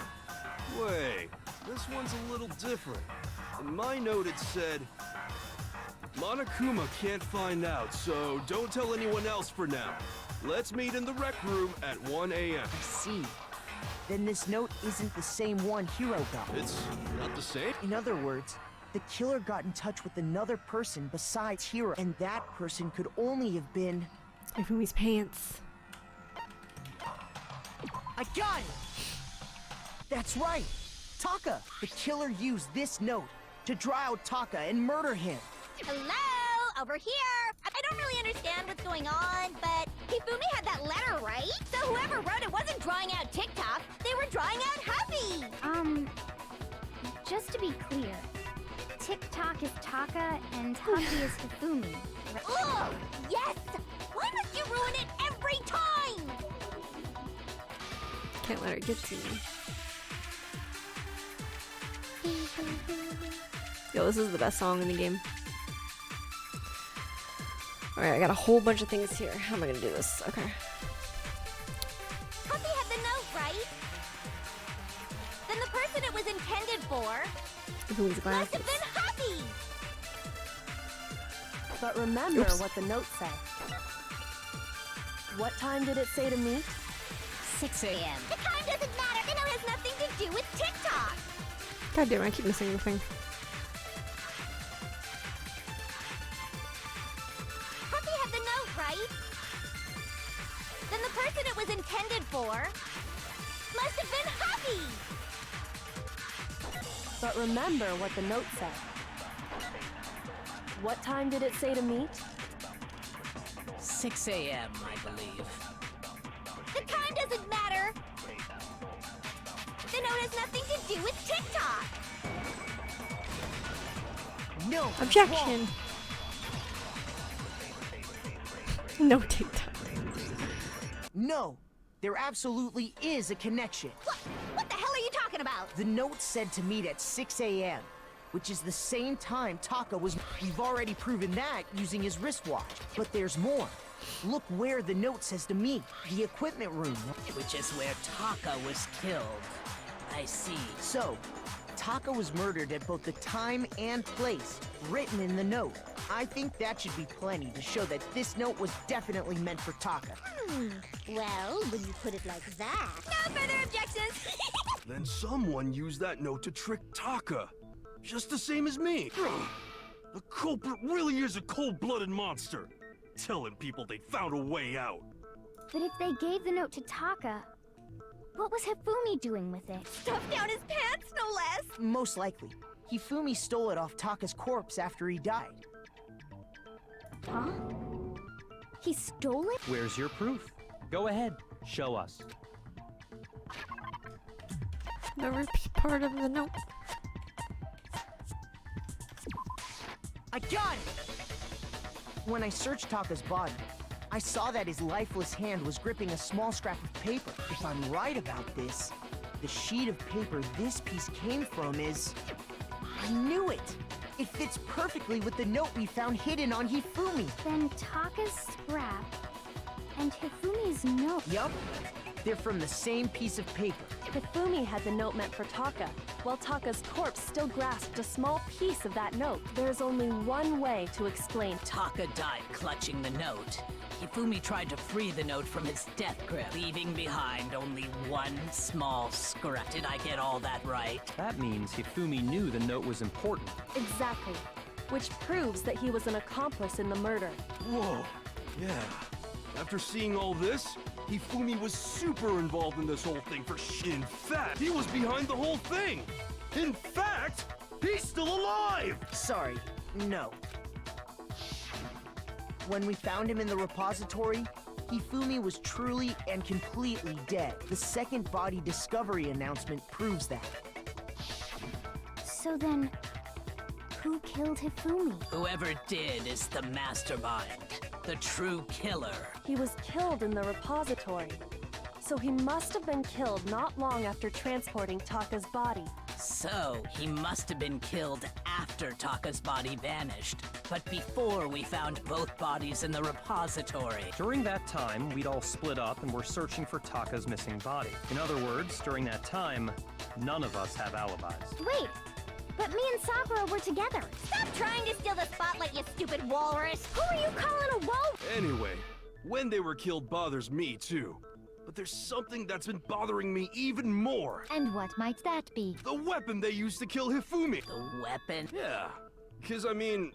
Wait, this one's a little different. In my note it said, Monokuma can't find out, so don't tell anyone else for now. Let's meet in the rec room at 1 a.m. I see. Then this note isn't the same one Hiro got. It's not the same? In other words, the killer got in touch with another person besides Hiro, and that person could only have been... Hifumi's pants. I got it! That's right! Taka! The killer used this note to draw out Taka and murder him. Hello? Over here? I don't really understand what's going on, but Hifumi had that letter, right? So whoever wrote it wasn't drawing out TikTok, they were drawing out Happy! Just to be clear, TikTok is Taka and Happy is Hifumi. Ugh! Yes! Why must you ruin it every time? Can't let her get to me. Yo, this is the best song in the game. Alright, I got a whole bunch of things here. How am I gonna do this? Okay. Happy had the note, right? Then the person it was intended for Hifumi's must glasses. have been Happy! But remember Oops. what the note said. What time did it say to meet? 6 a.m. The time doesn't matter. The note has nothing to do with TikTok. God damn, I keep missing the thing. Happy had the note, right? Then the person it was intended for must have been Happy! But remember what the note said. What time did it say to meet? 6 a.m., I believe. The time doesn't matter. The note has nothing to do with TikTok. No! Objection! No TikTok. No! There absolutely is a connection. What the hell are you talking about? The note said to meet at 6 a.m., which is the same time Taka was... We've already proven that using his wristwatch. But there's more. Look where the note says to meet. The equipment room. Which is where Taka was killed. I see. So, Taka was murdered at both the time and place written in the note. I think that should be plenty to show that this note was definitely meant for Taka. Well, when you put it like that... No further objections! Then someone used that note to trick Taka. Just the same as me. The culprit really is a cold-blooded monster. Telling people they found a way out. But if they gave the note to Taka, what was Hifumi doing with it? Stuffed down his pants, no less! Most likely. Hifumi stole it off Taka's corpse after he died. Huh? He stole it? Where's your proof? Go ahead, show us. The ripped part of the note. I got it! When I searched Taka's body, I saw that his lifeless hand was gripping a small scrap of paper. If I'm right about this, the sheet of paper this piece came from is... I knew it! It fits perfectly with the note we found hidden on Hifumi. Then Taka's scrap and Hifumi's note. Yup. They're from the same piece of paper. Hifumi had the note meant for Taka, while Taka's corpse still grasped a small piece of that note. There's only one way to explain. Taka died clutching the note. Hifumi tried to free the note from his death grip, leaving behind only one small scrap. Did I get all that right? That means Hifumi knew the note was important. Exactly. Which proves that he was an accomplice in the murder. Whoa, yeah. After seeing all this, Hifumi was super involved in this whole thing for In fact, he was behind the whole thing! In fact, he's still alive! Sorry, no. When we found him in the repository, Hifumi was truly and completely dead. The second body discovery announcement proves that. So then, who killed Hifumi? Whoever did is the mastermind, the true killer. He was killed in the repository. So he must have been killed not long after transporting Taka's body. So, he must have been killed after Taka's body vanished, but before we found both bodies in the repository. During that time, we'd all split up and were searching for Taka's missing body. In other words, during that time, none of us have alibis. Wait, but me and Sakura were together. Stop trying to steal the spotlight, you stupid walrus! Who are you calling a walrus? Anyway, when they were killed bothers me too. But there's something that's been bothering me even more. And what might that be? The weapon they used to kill Hifumi. The weapon? Yeah, because I mean,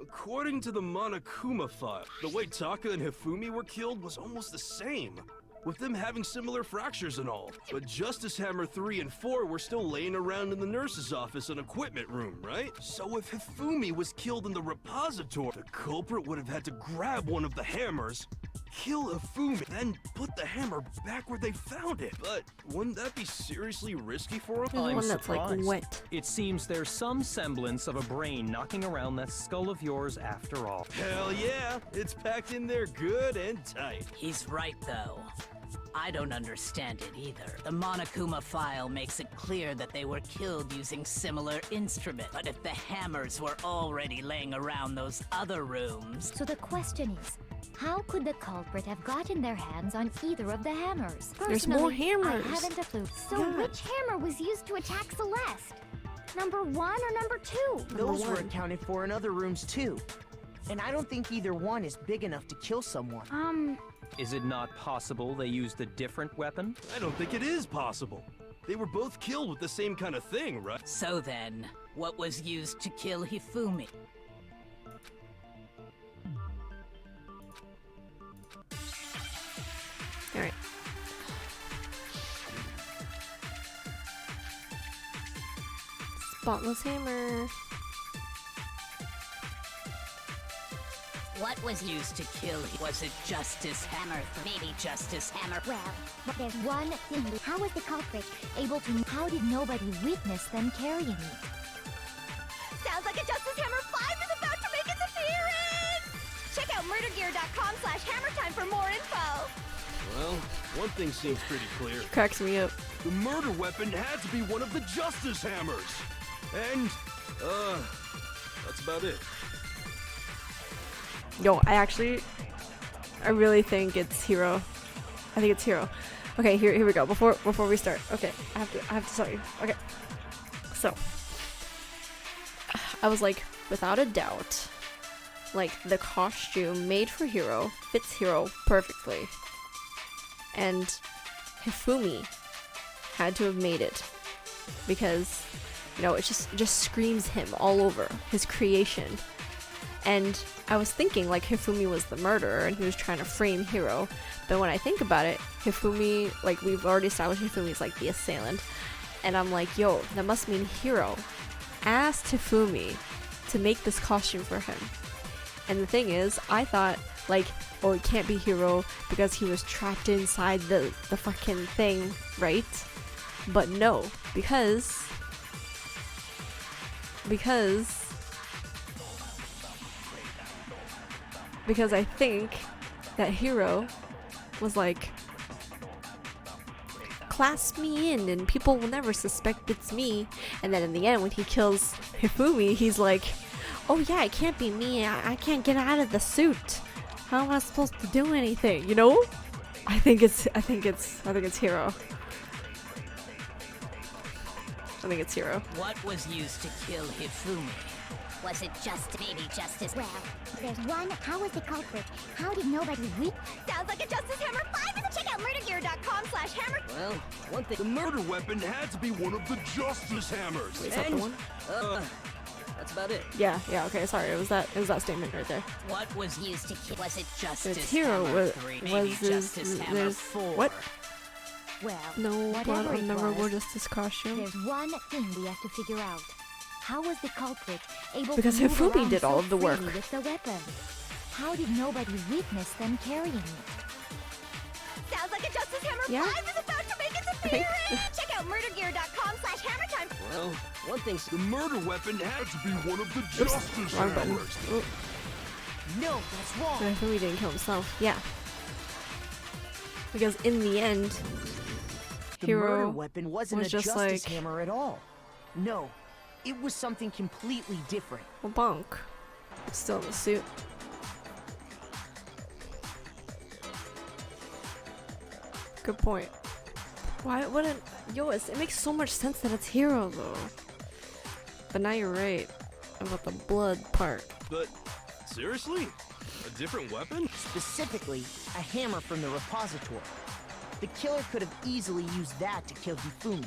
according to the Monokuma file, the way Taka and Hifumi were killed was almost the same, with them having similar fractures and all. But Justice Hammer 3 and 4 were still laying around in the nurse's office and equipment room, right? So if Hifumi was killed in the repository, the culprit would have had to grab one of the hammers, kill Hifumi, then put the hammer back where they found it. But wouldn't that be seriously risky for him? There's I'm one that's like surprised. wet. It seems there's some semblance of a brain knocking around that skull of yours after all. Hell yeah, it's packed in there good and tight. He's right, though. I don't understand it either. The Monokuma file makes it clear that they were killed using similar instruments. But if the hammers were already laying around those other rooms... So the question is, how could the culprit have gotten their hands on either of the hammers? There's more Personally, hammers. I haven't a clue. So which hammer was used to attack Celeste? Number 1 or number 2? Those were accounted for in other rooms too. And I don't think either one is big enough to kill someone. Is it not possible they used a different weapon? I don't think it is possible. They were both killed with the same kind of thing, right? So then, what was used to kill Hifumi? Alright. Spotless hammer. What was Used to kill Was it Justice Hammer? Maybe Justice Hammer. Well, but there's one thing. How was the culprit able to... How did nobody witness them carrying it? Sounds like a Justice Hammer 5 is about to make its appearance! Check out murdergear.com/hammertime for more info! Well, one thing seems pretty clear. Cracks me up. The murder weapon had to be one of the Justice Hammers. And, that's about it. Yo, I really think it's Hero. I think it's Hero. Okay, here we go. Before we start. Okay, I have to tell you. Okay. So, I was like, without a doubt, like the costume made for Hero fits Hero perfectly. And Hifumi had to have made it because, you know, it just screams him all over, his creation. And I was thinking like Hifumi was the murderer and he was trying to frame Hiro. But when I think about it, Hifumi, like we've already established Hifumi's like the assailant. And I'm like, yo, that must mean Hiro asked Hifumi to make this costume for him. And the thing is, I thought like, oh, it can't be Hiro because he was trapped inside the fucking thing, right? But no, because I think that Hiro was like, clasp me in and people will never suspect it's me. And then in the end, when he kills Hifumi, he's like, oh yeah, it can't be me. I can't get out of the suit. How am I supposed to do anything? You know? I think it's Hiro. I think it's Hiro. What was used to kill Hifumi? Was it maybe justice? Well, there's one. How was the culprit? How did nobody read? Sounds like a justice hammer. 5 is a check out murdergear.com/hammer. Well, one thing. The murder weapon had to be one of the justice hammers. Wait, is that the one? That's about it. Yeah, okay, sorry, it was that statement right there. What was used to kill? Was it justice It's Hiro hammer 3? Maybe justice hammer there's 4? what? Well, No blood whatever on the it Robo was, Justice costume. there's one thing we have to figure out. How was the culprit able Because to move Hifumi around did all so of the work. freely with the weapon? How did nobody witness them carrying it? Sounds like a justice hammer. Yeah. 5 is about to make its appearance. Check out murdergear.com/hammertime. Well, one thing's the murder weapon had to be one of the Oops, justice wrong button. hammers. Oh, No, that's wrong. but Hifumi didn't kill himself. Yeah. Because in the end, The Hiro murder weapon wasn't was a just justice like- hammer at all. No, it was something completely different. well, bonk. Still in the suit. Good point. Why wouldn't... Yo, it makes so much sense that it's Hiro, though. But now you're right about the blood part. But seriously? A different weapon? Specifically, a hammer from the repository. The killer could have easily used that to kill Hifumi.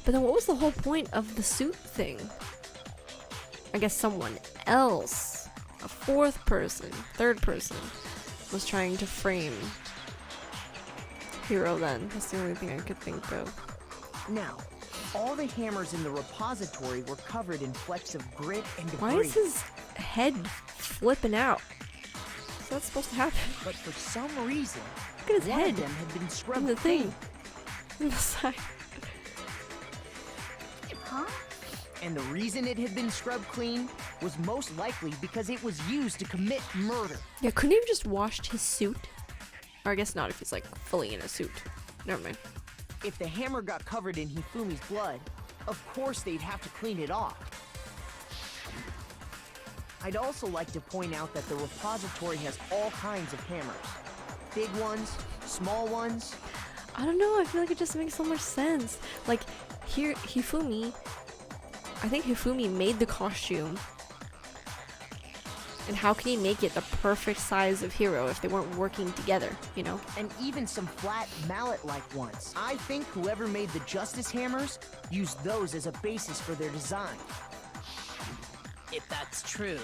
But then what was the whole point of the suit thing? I guess someone else, a third person, was trying to frame Hiro then. That's the only thing I could think of. Now, all the hammers in the repository were covered in flecks of grit and debris. Why is his head flipping out? Is that supposed to happen? But for some reason, Look at his one head of them had been in scrubbed the clean. thing. In the side. Huh? And the reason it had been scrubbed clean was most likely because it was used to commit murder. Yeah, couldn't he have just washed his suit? Or I guess not if he's like fully in a suit. Never mind. If the hammer got covered in Hifumi's blood, of course they'd have to clean it off. I'd also like to point out that the repository has all kinds of hammers. Big ones, small ones. I don't know, I feel like it just makes so much sense. Like, here, Hifumi, I think Hifumi made the costume. And how can he make it the perfect size of Hiro if they weren't working together, you know? And even some flat mallet-like ones. I think whoever made the justice hammers used those as a basis for their design. If that's true,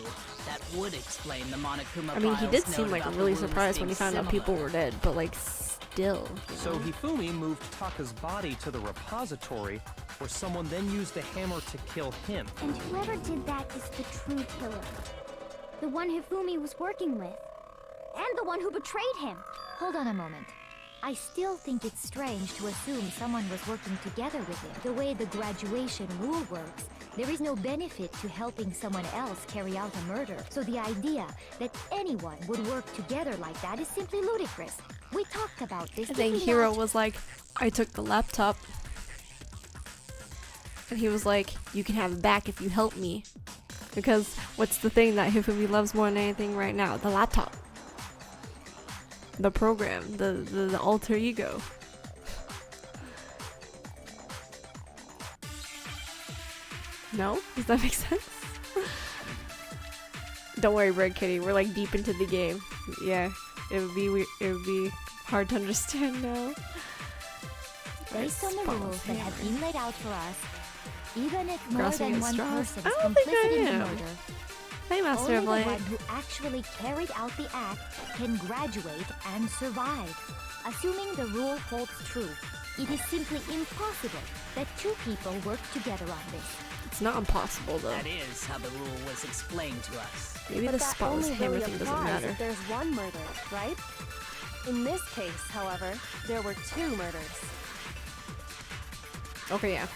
that would explain the Monokuma I mean, he files did seem note like about the really rooms surprised when being he found out similar. people were dead, but like, still. You So know? Hifumi moved Taka's body to the repository, where someone then used the hammer to kill him. And whoever did that is the true killer. The one Hifumi was working with. And the one who betrayed him. Hold on a moment. I still think it's strange to assume someone was working together with him. The way the graduation rule works, there is no benefit to helping someone else carry out a murder. So the idea that anyone would work together like that is simply ludicrous. We talked about this. I think did we Hiro not? was like, I took the laptop. And he was like, you can have it back if you help me. Because what's the thing that Hifumi loves more than anything right now? The laptop. The program. The alter ego. No? Does that make sense? Don't worry, Red Kitty. We're like deep into the game. Yeah. It would be hard to understand now. Based on the Response rules that have hammer. been laid out for us, even if more Grasping than at one straws? person I is don't think I complicit in the am. murder, Hey, Master only of the Light. one who actually carried out the act can graduate and survive. Assuming the rule holds true, it is simply impossible that two people work together on this. It's not impossible though. That is how the rule was explained to us. Maybe But the that spotless only hammer really thing doesn't applies matter. if there's one murder, right? In this case, however, there were 2 murders. Okay, yeah.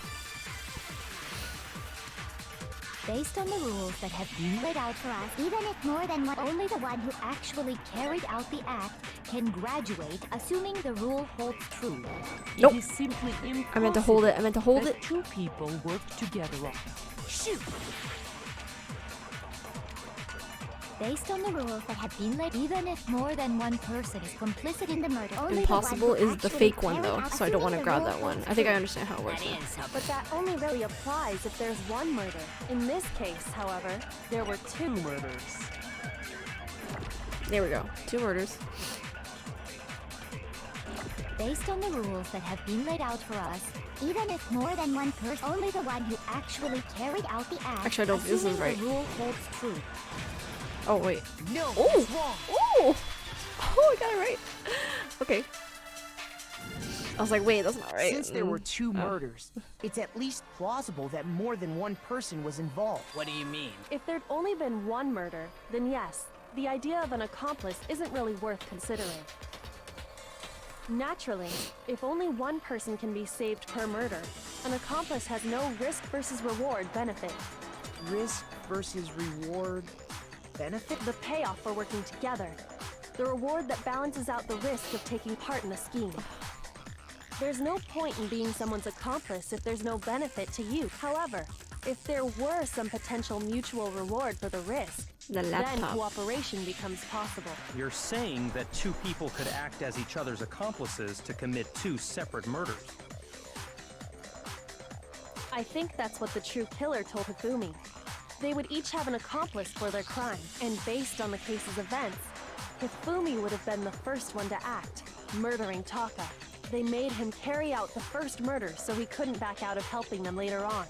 Based on the rules that have been laid out for us, Even if more than one, only the one who actually carried out the act can graduate, assuming the rule holds true. Nope. It is simply impossible. I meant to hold it. I meant to hold that it. two people work together on. Shoot! Based on the rules that have been laid, even if more than one person is complicit in the murder, only Impossible the one who is the actually fake one carried though, out- so I don't want to assuming the grab rule that one. holds I think I true. understand how it works. now. But that only really applies if there's one murder. In this case, however, there were two murders. There we go. 2 murders. based on the rules that have been laid out for us, Even if more than one person, only the one who actually carried out the act. Actually, I don't think this is assuming right. the rule holds true. Oh, wait. No, Oh! it's wrong. Oh! Oh, I got it right. Okay. I was like, wait, that's not right. Since there were 2 Oh. murders, it's at least plausible that more than one person was involved. What do you mean? If there'd only been one murder, then yes, the idea of an accomplice isn't really worth considering. Naturally, if only one person can be saved per murder, an accomplice has no risk versus reward benefit. Risk versus reward benefit? The payoff for working together. The reward that balances out the risk of taking part in a scheme. There's no point in being someone's accomplice if there's no benefit to you. However, if there were some potential mutual reward for the risk, The then laptop. cooperation becomes possible. You're saying that 2 people could act as each other's accomplices to commit 2 separate murders. I think that's what the true killer told Hifumi. They would each have an accomplice for their crime, and based on the case's events, Hifumi would have been the first one to act, murdering Taka. They made him carry out the first murder so he couldn't back out of helping them later on.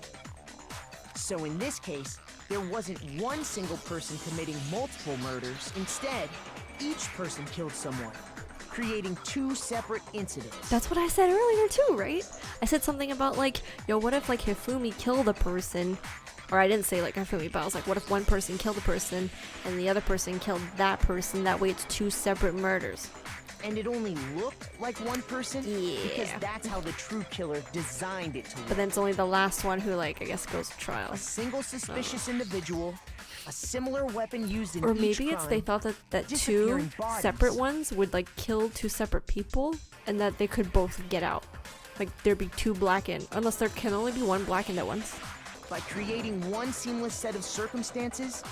So in this case, there wasn't one single person committing multiple murders. Instead, each person killed someone, creating 2 separate incidents. That's what I said earlier too, right? I said something about like, yo, what if like Hifumi killed a person? Or I didn't say like Hifumi, but I was like, what if one person killed a person and the other person killed that person? That way it's 2 separate murders. And it only looked like one person? Yeah. Because that's how the true killer designed it to look. But then it's only the last one who like, I guess goes to trial. A single suspicious individual, a similar weapon used in Or each maybe it's they crime, thought that 2 disappearing bodies. separate ones would like kill 2 separate people and that they could both get out. Like there'd be 2 blackened, unless there can only be 1 blackened at once. By creating one seamless set of circumstances,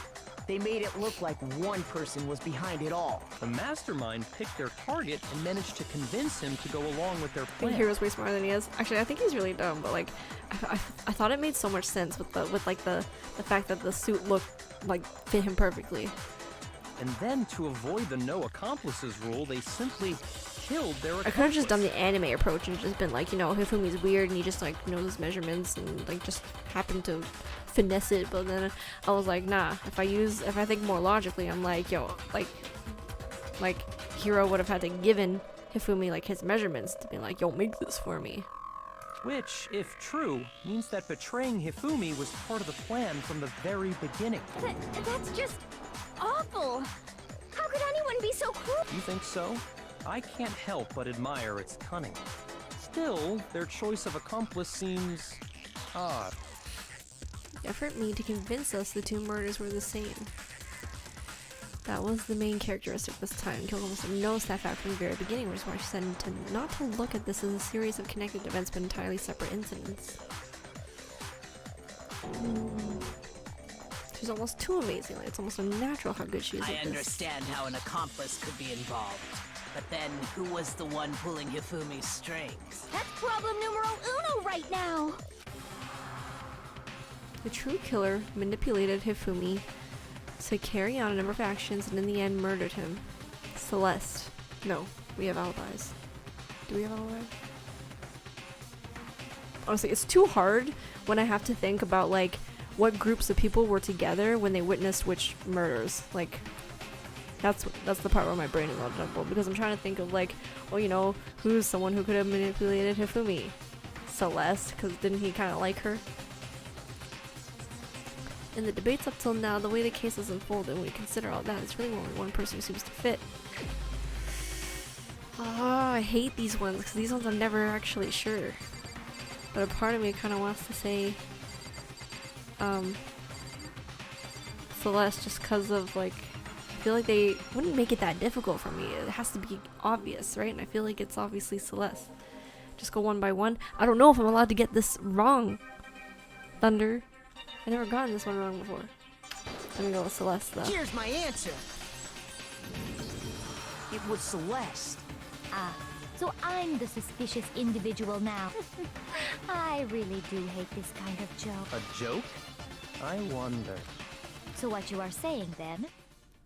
they made it look like one person was behind it all. The mastermind picked their target and managed to convince him to go along with their I think plan. Hero's way smarter than he is. Actually, I think he's really dumb, but like, I thought it made so much sense with the fact that the suit looked like fit him perfectly. And then, to avoid the no accomplices rule, they simply killed their I could have just done the anime approach and just been like, you know, Hifumi's weird and he just like knows his measurements and like just happened to finesse it. But then I was like, nah. If I think more logically, I'm like, yo, like Hiro would have had to given Hifumi like his measurements to be like, yo, make this for me. Which, if true, means that betraying Hifumi was part of the plan from the very beginning. That's just awful. How could anyone be so cruel? You think so? I can't help but admire its cunning. Still, their choice of accomplice seems odd. The effort made to convince us the 2 murders were the same. That was the main characteristic this time. Killed almost no staff out from the very beginning, which is why she said not to look at this as a series of connected events but entirely separate incidents. She's almost too amazing. Like, it's almost unnatural how good she is I at this. understand how an accomplice could be involved. But then, who was the one pulling Hifumi's strings? That's problem numero uno right now. The true killer manipulated Hifumi to carry on a number of actions and in the end murdered him. Celeste. No, we have alibis. Do we have alibis? Honestly, it's too hard when I have to think about like what groups of people were together when they witnessed which murders. Like that's the part where my brain is all jumbled because I'm trying to think of like, well, you know, who's someone who could have manipulated Hifumi? Celeste, because didn't he kind of like her? In the debates up till now, the way the case has unfolded, when we consider all that, it's really only one person who seems to fit. Oh, I hate these ones, because these ones I'm never actually sure. But a part of me kind of wants to say, Celeste just because of like, I feel like they wouldn't make it that difficult for me. It has to be obvious, right? And I feel like it's obviously Celeste. Just go one by one. I don't know if I'm allowed to get this wrong. Thunder. I never gotten this one wrong before. Let me go with Celeste though. Here's my answer. It was Celeste. Ah, so I'm the suspicious individual now. I really do hate this kind of joke. A joke? I wonder. So what you are saying then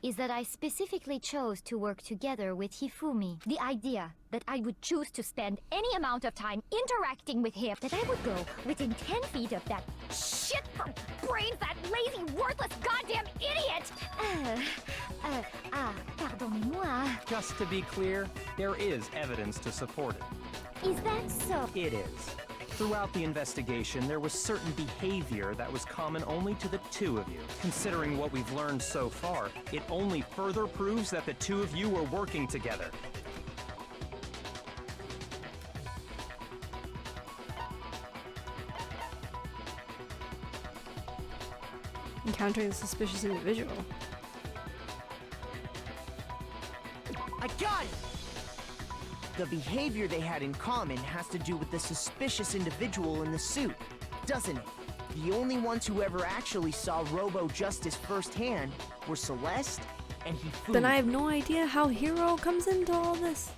is that I specifically chose to work together with Hifumi. The idea that I would choose to spend any amount of time interacting with him, that I would go within 10 feet of that shit for brains, that lazy, worthless, goddamn idiot! Pardonnez-moi. Just to be clear, there is evidence to support it. Is that so? It is. Throughout the investigation, there was certain behavior that was common only to the two of you. Considering what we've learned so far, it only further proves that the two of you were working together. Encountering a suspicious individual. I got it! The behavior they had in common has to do with the suspicious individual in the suit, doesn't it? The only ones who ever actually saw Robo Justice firsthand were Celeste and Hifumi. Then I have no idea how Hero comes into all this.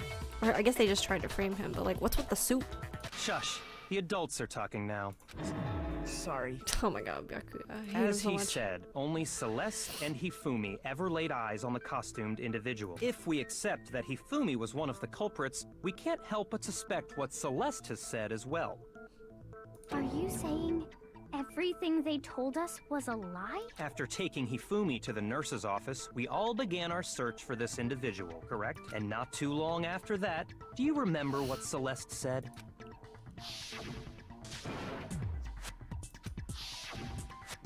Or I guess they just tried to frame him, but like, what's with the suit? Shush. The adults are talking now. Sorry. Oh my god, Byakuya. As he said, only Celeste and Hifumi ever laid eyes on the costumed individual. If we accept that Hifumi was one of the culprits, we can't help but suspect what Celeste has said as well. Are you saying everything they told us was a lie? After taking Hifumi to the nurse's office, we all began our search for this individual, correct? And not too long after that, do you remember what Celeste said?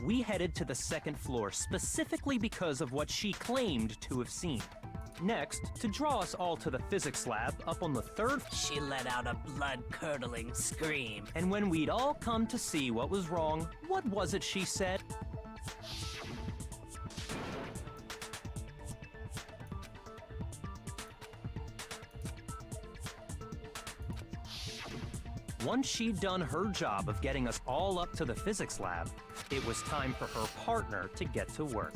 We headed to the second floor specifically because of what she claimed to have seen. Next, to draw us all to the physics lab up on the third, She let out a blood-curdling scream. and when we'd all come to see what was wrong, what was it she said? Once she'd done her job of getting us all up to the physics lab, it was time for her partner to get to work.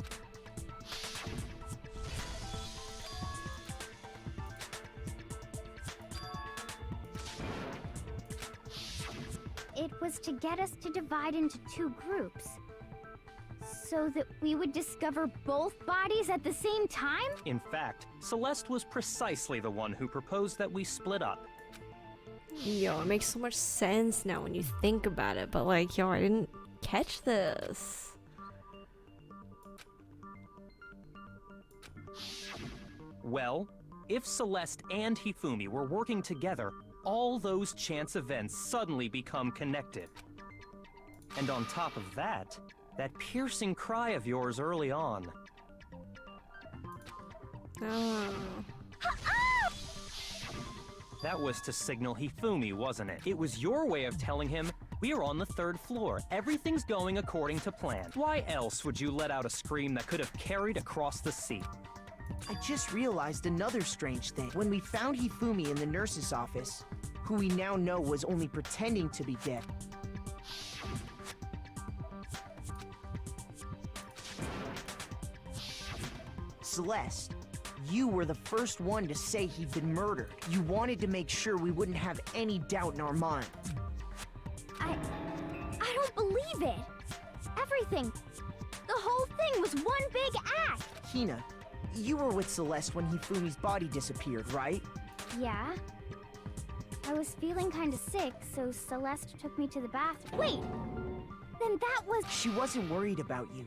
It was to get us to divide into two groups, so that we would discover both bodies at the same time? In fact, Celeste was precisely the one who proposed that we split up. Yo, it makes so much sense now when you think about it, but like, yo, I didn't catch this. Well, if Celeste and Hifumi were working together, all those chance events suddenly become connected. And on top of that, that piercing cry of yours early on. Oh. That was to signal Hifumi, wasn't it? It was your way of telling him, we're on the third floor. Everything's going according to plan. Why else would you let out a scream that could have carried across the seat? I just realized another strange thing. When we found Hifumi in the nurse's office, who we now know was only pretending to be dead, Celeste, you were the first one to say he'd been murdered. You wanted to make sure we wouldn't have any doubt in our mind. I don't believe it. Everything, the whole thing was one big act. Hina, you were with Celeste when Hifumi's body disappeared, right? Yeah. I was feeling kind of sick, so Celeste took me to the bathroom. Wait! Then that was... She wasn't worried about you.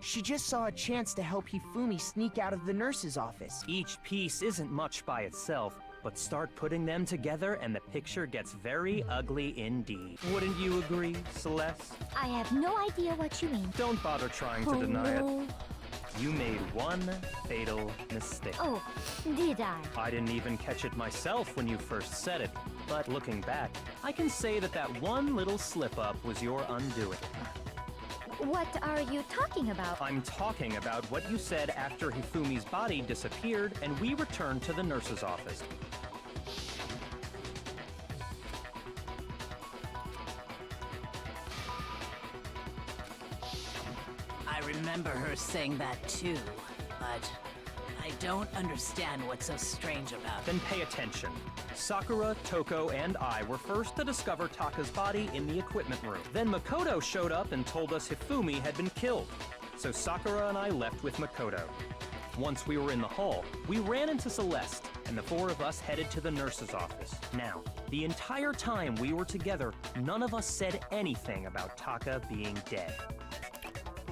She just saw a chance to help Hifumi sneak out of the nurse's office. Each piece isn't much by itself, but start putting them together and the picture gets very ugly indeed. Wouldn't you agree, Celeste? I have no idea what you mean. Don't bother trying to deny it. You made one fatal mistake. Oh, did I? I didn't even catch it myself when you first said it, but looking back, I can say that that one little slip-up was your undoing. What are you talking about? I'm talking about what you said after Hifumi's body disappeared and we returned to the nurse's office. I remember her saying that too, but I don't understand what's so strange about it. Then pay attention. Sakura, Toko, and I were first to discover Taka's body in the equipment room. Then Makoto showed up and told us Hifumi had been killed. So Sakura and I left with Makoto. Once we were in the hall, we ran into Celeste, and the four of us headed to the nurse's office. Now, the entire time we were together, none of us said anything about Taka being dead.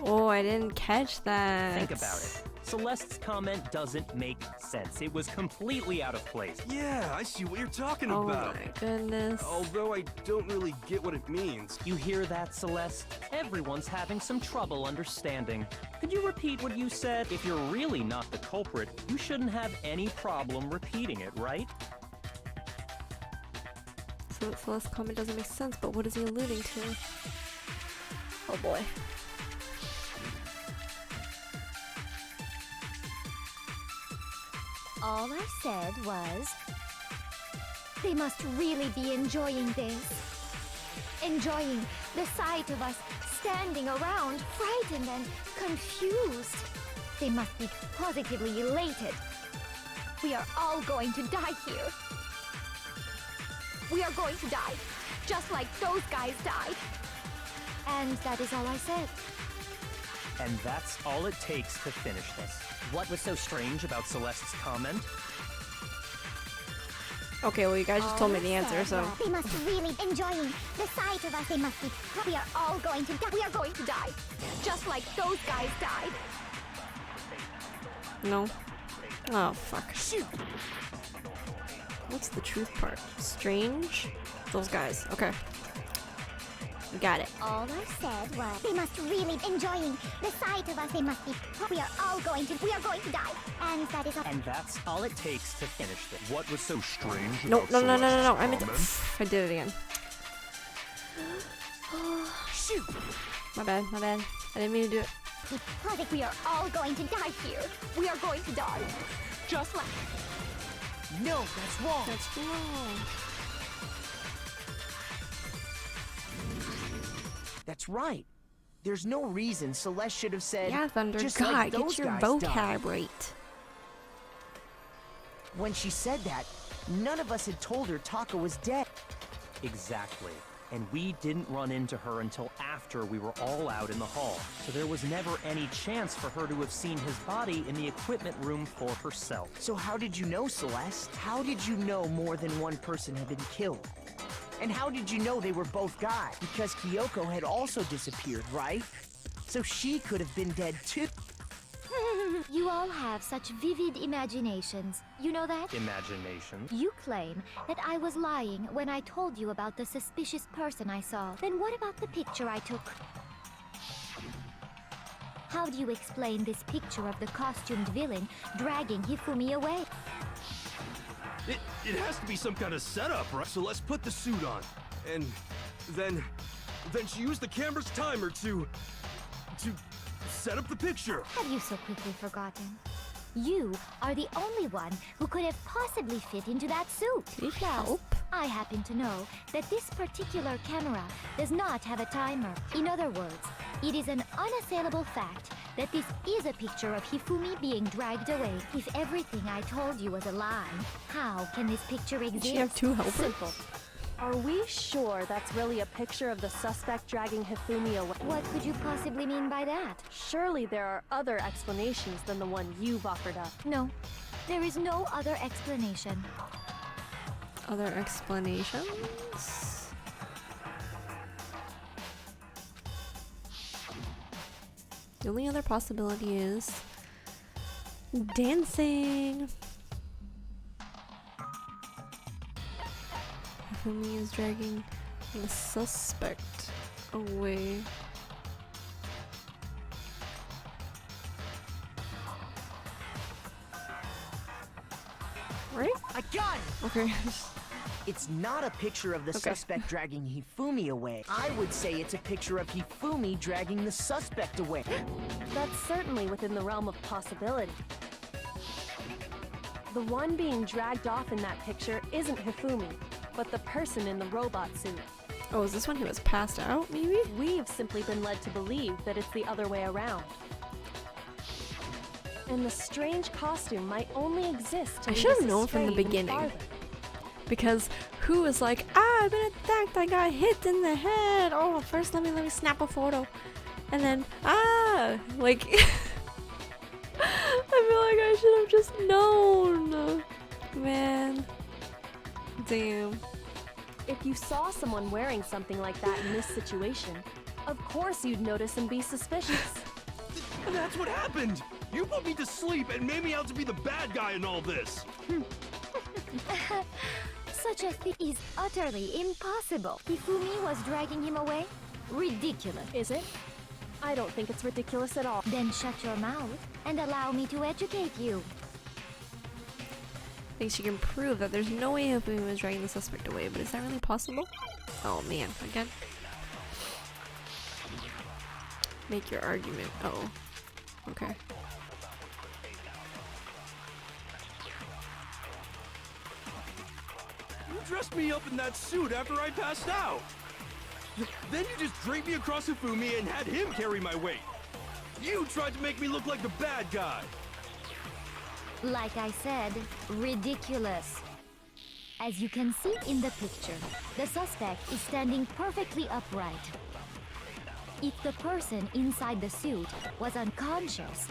Oh, I didn't catch that. Think about it. Celeste's comment doesn't make sense. It was completely out of place. Yeah, I see what you're talking Oh about. my goodness. Although I don't really get what it means. You hear that, Celeste? Everyone's having some trouble understanding. Could you repeat what you said? If you're really not the culprit, you shouldn't have any problem repeating it, right? So Celeste's comment doesn't make sense, but what is he alluding to? Oh boy. All I said was, they must really be enjoying this. Enjoying the sight of us standing around, frightened and confused. They must be positively elated. We are all going to die here. We are going to die, just like those guys died. And that is all I said. And that's all it takes to finish this. What was so strange about Celeste's comment? Okay, well you guys just told me the answer, so... They must really enjoying the sight of us. They must be. We are all going to die. We are going to die, just like those guys died. No. Oh, fuck. Shoot. What's the truth part? Strange? Those guys. Okay. Got it. All I said was, they must really enjoying the sight of us. They must be. We are all going to. We are going to die. And that is all. And that's all it takes to finish this. What was so strange No, about no, no, no, no, no. Celeste's I meant to. comment? I did it again. Shoot. My bad, my bad. I didn't mean to do it. Because we are all going to die here. We are going to die, just like... No, that's wrong. That's wrong. That's right. There's no reason Celeste should have said, Yeah, Thunder just God, like get those your guys vocab died. right. When she said that, none of us had told her Taka was dead. Exactly. And we didn't run into her until after we were all out in the hall. So there was never any chance for her to have seen his body in the equipment room for herself. So how did you know, Celeste? How did you know more than one person had been killed? And how did you know they were both guys? Because Kyoko had also disappeared, right? So she could have been dead too. You all have such vivid imaginations. You know that? Imagination. You claim that I was lying when I told you about the suspicious person I saw. Then what about the picture I took? How do you explain this picture of the costumed villain dragging Hifumi away? It has to be some kind of setup, right? So let's put the suit on. And then she used the camera's timer to set up the picture. Have you so quickly forgotten? You are the only one who could have possibly fit into that suit. Please Plus, help. I happen to know that this particular camera does not have a timer. In other words, it is an unassailable fact that this is a picture of Hifumi being dragged away. If everything I told you was a lie, how can this picture exist? Did she have two helpers? Simple. Are we sure that's really a picture of the suspect dragging Hifumi away? What could you possibly mean by that? Surely there are other explanations than the one you've offered up. No, there is no other explanation. Other explanations? The only other possibility is dancing. Hifumi is dragging the suspect away. Right? I got it! Okay. It's not a picture of the suspect dragging Hifumi away. I would say it's a picture of Hifumi dragging the suspect away. That's certainly within the realm of possibility. The one being dragged off in that picture isn't Hifumi, but the person in the robot suit. Oh, is this when he was passed out, maybe? We've simply been led to believe that it's the other way around. And the strange costume might only exist to I lead should us have known from the astray even beginning. farther. Because who was like, I've been attacked, I got hit in the head. Oh, first let me snap a photo. And then, like, I feel like I should have just known. Man. Damn. If you saw someone wearing something like that in this situation, of course you'd notice and be suspicious. And that's what happened! You put me to sleep and made me out to be the bad guy in all this! Such a thing is utterly impossible. Hifumi was dragging him away? Ridiculous. Is it? I don't think it's ridiculous at all. Then shut your mouth and allow me to educate you. Thinks she can prove that there's no way Hifumi was dragging the suspect away, but is that really possible? Oh man, again. Make your argument. Oh. Okay. You dressed me up in that suit after I passed out! Then you just draped me across Hifumi and had him carry my weight! You tried to make me look like the bad guy! Like I said, ridiculous. As you can see in the picture, the suspect is standing perfectly upright. If the person inside the suit was unconscious,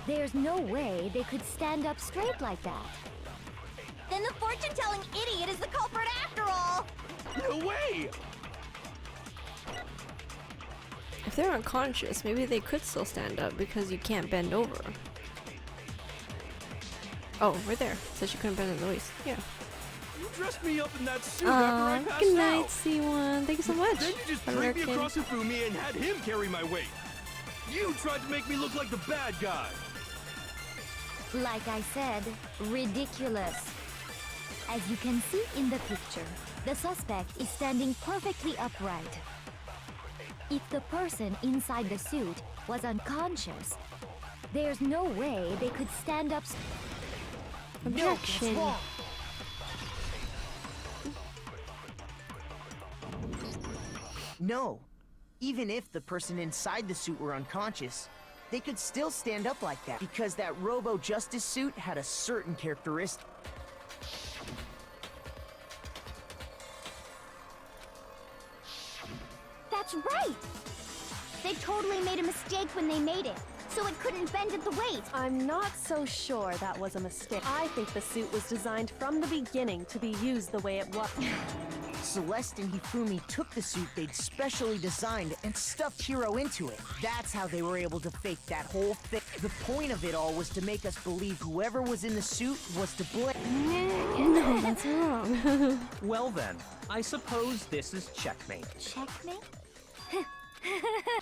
there's no way they could stand up straight like that. Then the fortune-telling idiot is the culprit after all! No way! If they're unconscious, maybe they could still stand up because you can't bend over. Oh, right there. Said she couldn't bend in the waist. Yeah. You dressed me up in that suit after I passed good night, out! C1. Thank you so much. Then you just draped me across Hifumi and had him carry my weight! You tried to make me look like the bad guy! Like I said, ridiculous. As you can see in the picture, the suspect is standing perfectly upright. If the person inside the suit was unconscious, there's no way they could stand up. Objection. No. Even if the person inside the suit were unconscious, they could still stand up like that because that Robo Justice suit had a certain characteristic. That's right! They totally made a mistake when they made it, so it couldn't bend at the waist. I'm not so sure that was a mistake. I think the suit was designed from the beginning to be used the way it was. Celeste and Hifumi took the suit they'd specially designed and stuffed Hiro into it. That's how they were able to fake that whole thing. The point of it all was to make us believe whoever was in the suit was to blame. No, that's wrong. Well then, I suppose this is checkmate. Checkmate?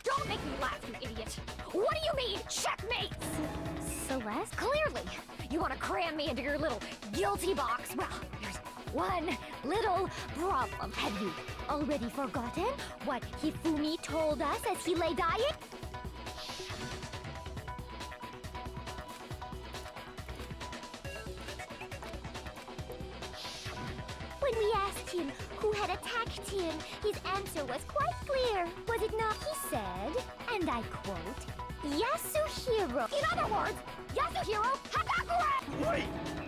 Don't make me laugh, you idiot! What do you mean, checkmate? Celeste? Clearly, you want to cram me into your little guilty box. Well, there's one little problem. Have you already forgotten what Hifumi told us as he lay dying? When we asked him who had attacked him, his answer was quite clear, was it not? He said, and I quote, Yasuhiro. In other words, Yasuhiro Hagakure! Wait!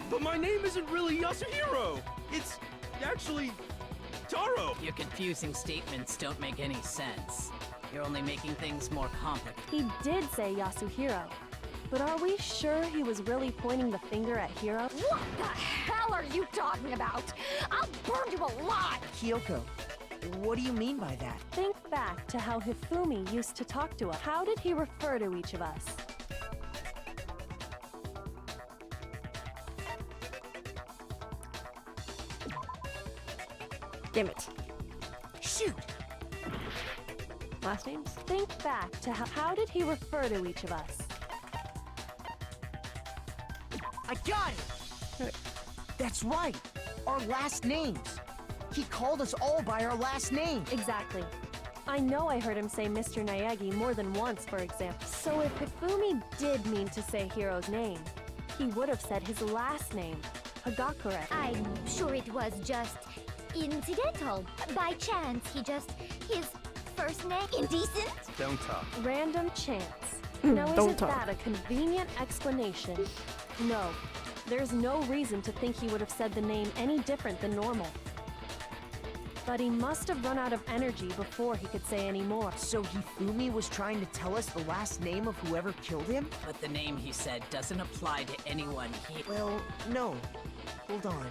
But my name isn't really Yasuhiro! It's actually Taro! Your confusing statements don't make any sense. You're only making things more complicated. He did say Yasuhiro, but are we sure he was really pointing the finger at Hiro? What the hell are you talking about? I'll burn you alive! Kyoko, what do you mean by that? Think back to how Hifumi used to talk to us. How did he refer to each of us? Damn it. Shoot! Last names? Think back to how did he refer to each of us? I got it! Right. That's right! Our last names! He called us all by our last name. Exactly. I know I heard him say Mr. Naegi more than once, for example. So if Hifumi did mean to say Hiro's name, he would have said his last name, Hagakure. I'm sure it was just incidental. By chance, his first name indecent? Don't talk. Random chance. Now Don't isn't talk. that a convenient explanation? No, there's no reason to think he would have said the name any different than normal. But he must have run out of energy before he could say any more. So Hifumi was trying to tell us the last name of whoever killed him? But the name he said doesn't apply to anyone he... Well, no. Hold on.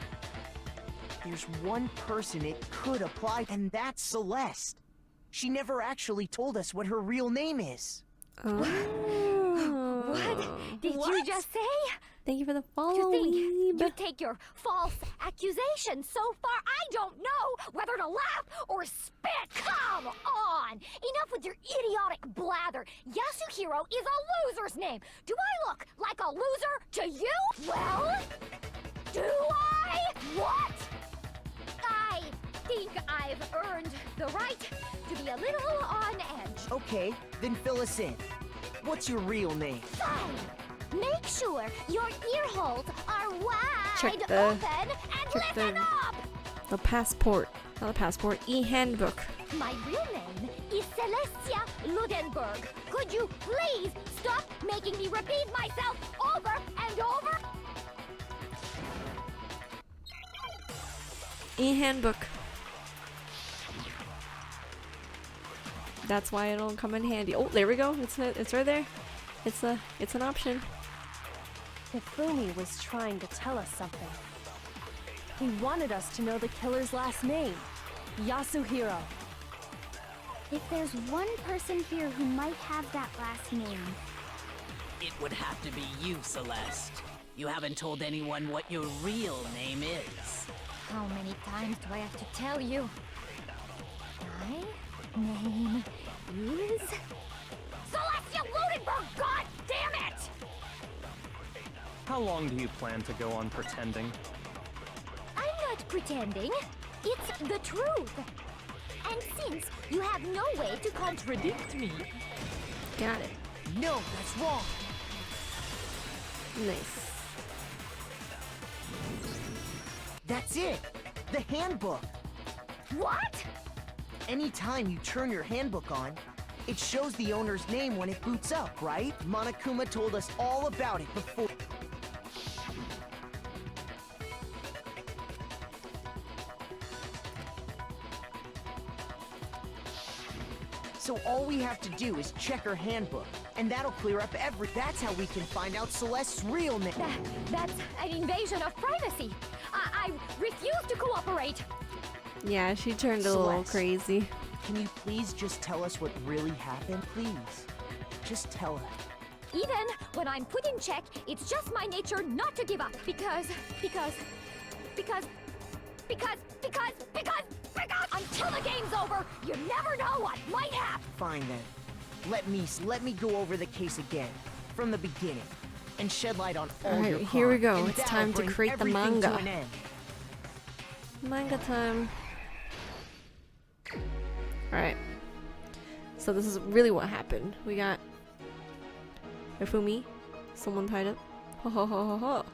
There's one person it could apply, and that's Celeste. She never actually told us what her real name is. Oh. What did you just say? Thank you for the To follow. think Weeb. you take your false accusation so far, I don't know whether to laugh or spit. Come on! Enough with your idiotic blather. Yasuhiro is a loser's name. Do I look like a loser to you? Well, do I? What? I think I've earned the right to be a little on edge. Okay, then fill us in. What's your real name? Fine. Make sure your ear holes are wide Check the- open and check listen the- up. The passport. Not the passport. E-handbook. My real name is Celestia Ludenberg. Could you please stop making me repeat myself over and over? E-handbook. That's why it'll come in handy. Oh, there we go. It's right there. It's an option. Hifumi was trying to tell us something. He wanted us to know the killer's last name, Yasuhiro. If there's one person here who might have that last name, It would have to be you, Celeste. You haven't told anyone what your real name is. How many times do I have to tell you? My name is Celestia Ludenberg. God damn it! How long do you plan to go on pretending? I'm not pretending. It's the truth. And since you have no way to contradict me, Got it. No, that's wrong. Nice. That's it. The handbook. what? Anytime you turn your handbook on, it shows the owner's name when it boots up, right? Monokuma told us all about it before. So all we have to do is check her handbook, and that'll clear up That's how we can find out Celeste's real name. That's an invasion of privacy. I refuse to cooperate. Yeah, she turned a little Celeste. crazy. Can you please just tell us what really happened? Please. Just tell us. Even when I'm put in check, it's just my nature not to give up. Because until the game's over, you never know what might happen. Fine then. Let me go over the case again, from the beginning, and shed light on all Alright, your here we crimes, go. and It's that'll time to bring create the everything to manga. an end. Manga time. Alright. So this is really what happened. We got Hifumi, someone tied up. Ho ho ho ho ho.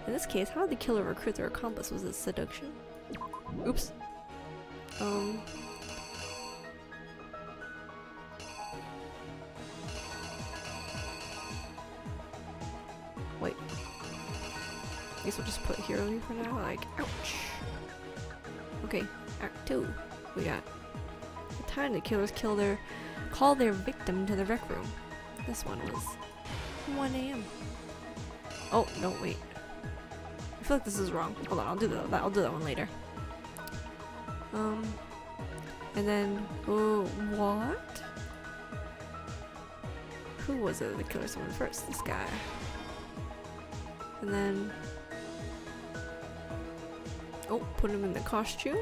In this case, how did the killer recruit their accomplice? Was it seduction? Oops. Wait. I guess we'll just put hero here for now. Like, ouch. Okay, Act 2. We got the time the killers call their victim to the rec room. This one was 1 a.m. Oh, no, wait. I feel like this is wrong. Hold on, I'll do that one later. And then, what? Who was it that killed someone first? This guy. And then, oh, put him in the costume.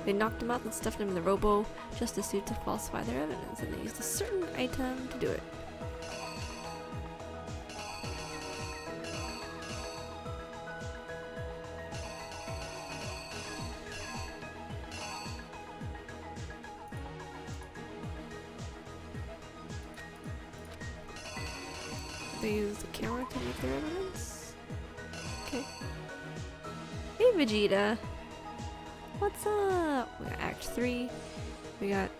They knocked him out and stuffed him in the Robo just to suit to falsify their evidence, and they used a certain item to do it. They use the camera to make their evidence. Okay. Hey Vegeta! What's up? We got Act 3. We got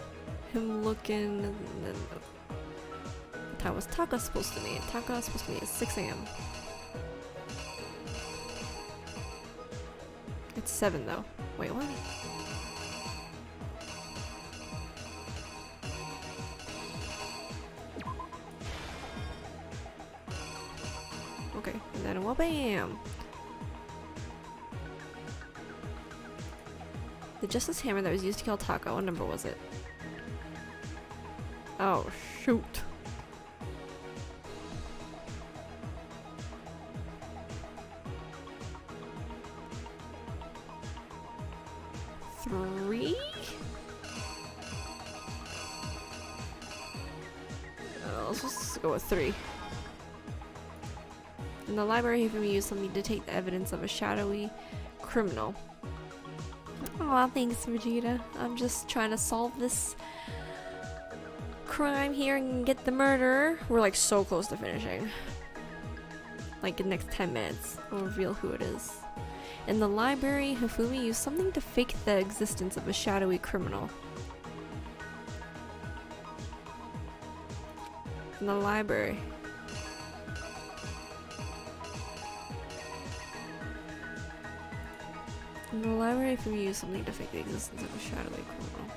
him looking, and then what time was Taka supposed to meet? Taka was supposed to meet at 6 AM. It's 7 though. Wait, what? Okay, and then wha-bam! The Justice Hammer that was used to kill Taka, what number was it? Oh, shoot. Three? Let's just go with 3. In the library, he used something to take the evidence of a shadowy criminal. Aw, thanks, Vegeta. I'm just trying to solve this crime here and get the murderer. We're like so close to finishing. Like in the next 10 minutes, we'll reveal who it is. In the library, Hifumi used something to fake the existence of a shadowy criminal. In the library. In the library, if we use something to fake the existence of a shadowy criminal.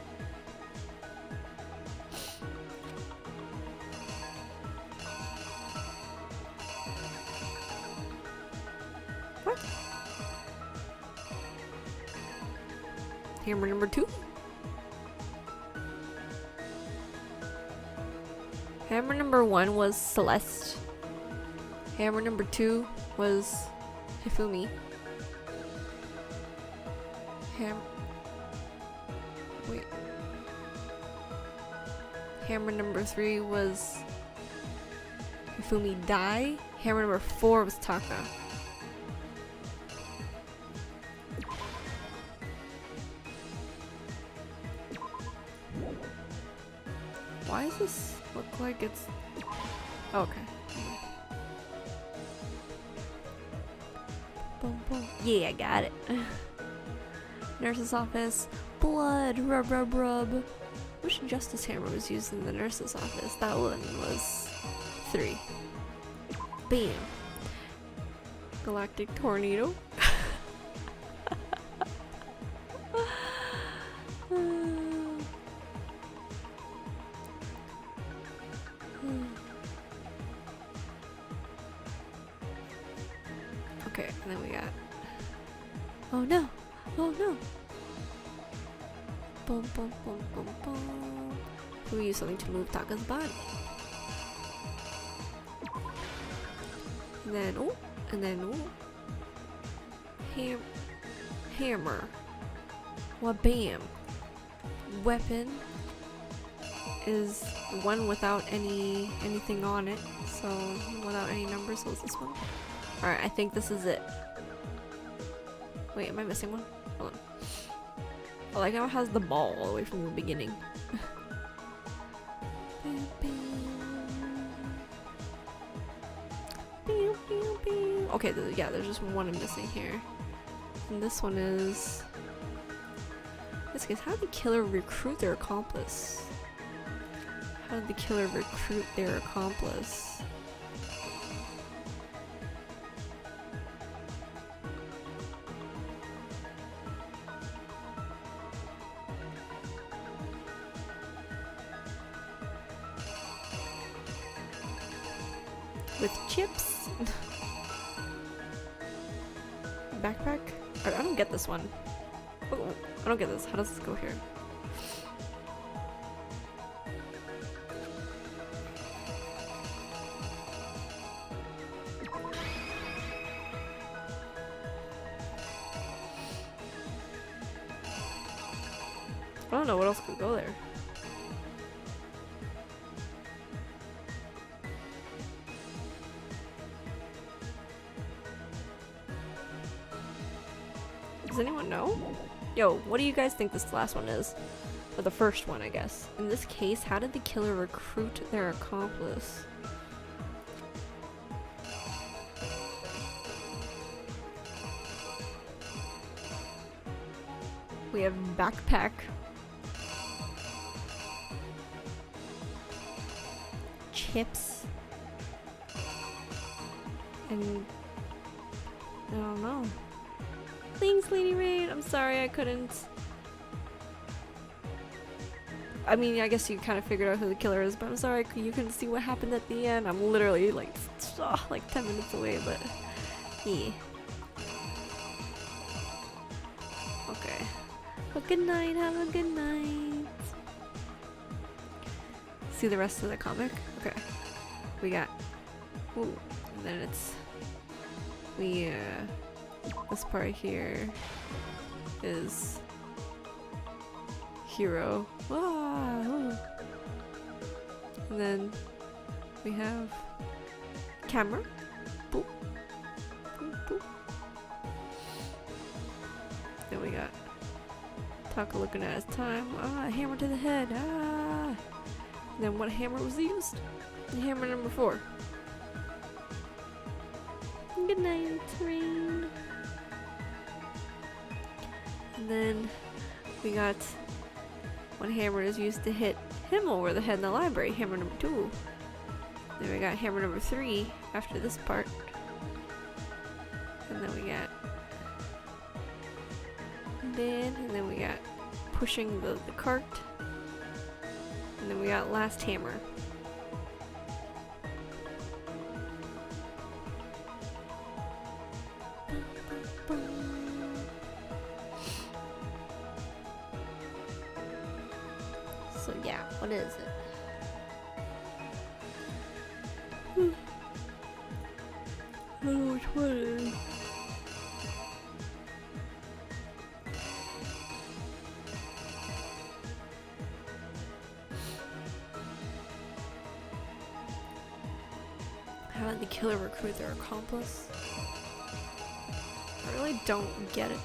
What? Hammer number 2? Hammer number 1 was Celeste. Hammer number 2 was Hifumi. Wait. Hammer number 3 was Hifumi Dai. Hammer number 4 was Taka. Why does this look like it's... Oh, okay. Boom, boom. Yeah, I got it. Nurse's office. Blood. Rub, rub, rub. Which Justice Hammer was used in the nurse's office? That one was 3. Bam. Galactic Tornado. Okay, and then we got... Oh no! Oh no! Boom, boom, boom, boom, boom. We use something to move Taka's body. And then, oh, and then, oh. Hammer. Wha-bam. Weapon is one without anything on it. So, without any numbers, so it's this one. Alright, I think this is it. Wait, am I missing one? Hold on. I like how it has the ball all the way from the beginning. Okay, yeah, there's just one I'm missing here. And this one is... This case, how did the killer recruit their accomplice? How did the killer recruit their accomplice? With chips? Backpack? I don't get this one. Oh, I don't get this. How does this go here? I don't know what else could go there. Does anyone know? Yo, what do you guys think this last one is? Or the first one, I guess. In this case, how did the killer recruit their accomplice? We have backpack. Chips. And I don't know. Thanks, Lady Rain. I'm sorry I couldn't. I mean, I guess you kind of figured out who the killer is, but I'm sorry you couldn't see what happened at the end. I'm literally like 10 minutes away, but yeah. Okay. Well, good night. Have a good night. See the rest of the comic? Okay. We got. Ooh. And then it's. This part here is Hero. Wow. And then we have camera. Boop. Boop, boop. Then we got Taka looking at his time. Ah, hammer to the head. Ah. And then what hammer was used? Hammer number 4. Good night, Rain. And then we got one hammer is used to hit him over the head in the library. Hammer number 2. Then we got hammer number 3 after this part. And then we got and then we got pushing the cart. And then we got last hammer. So yeah, what is it? I don't know which one it is. How did the killer recruit their accomplice? I really don't get it.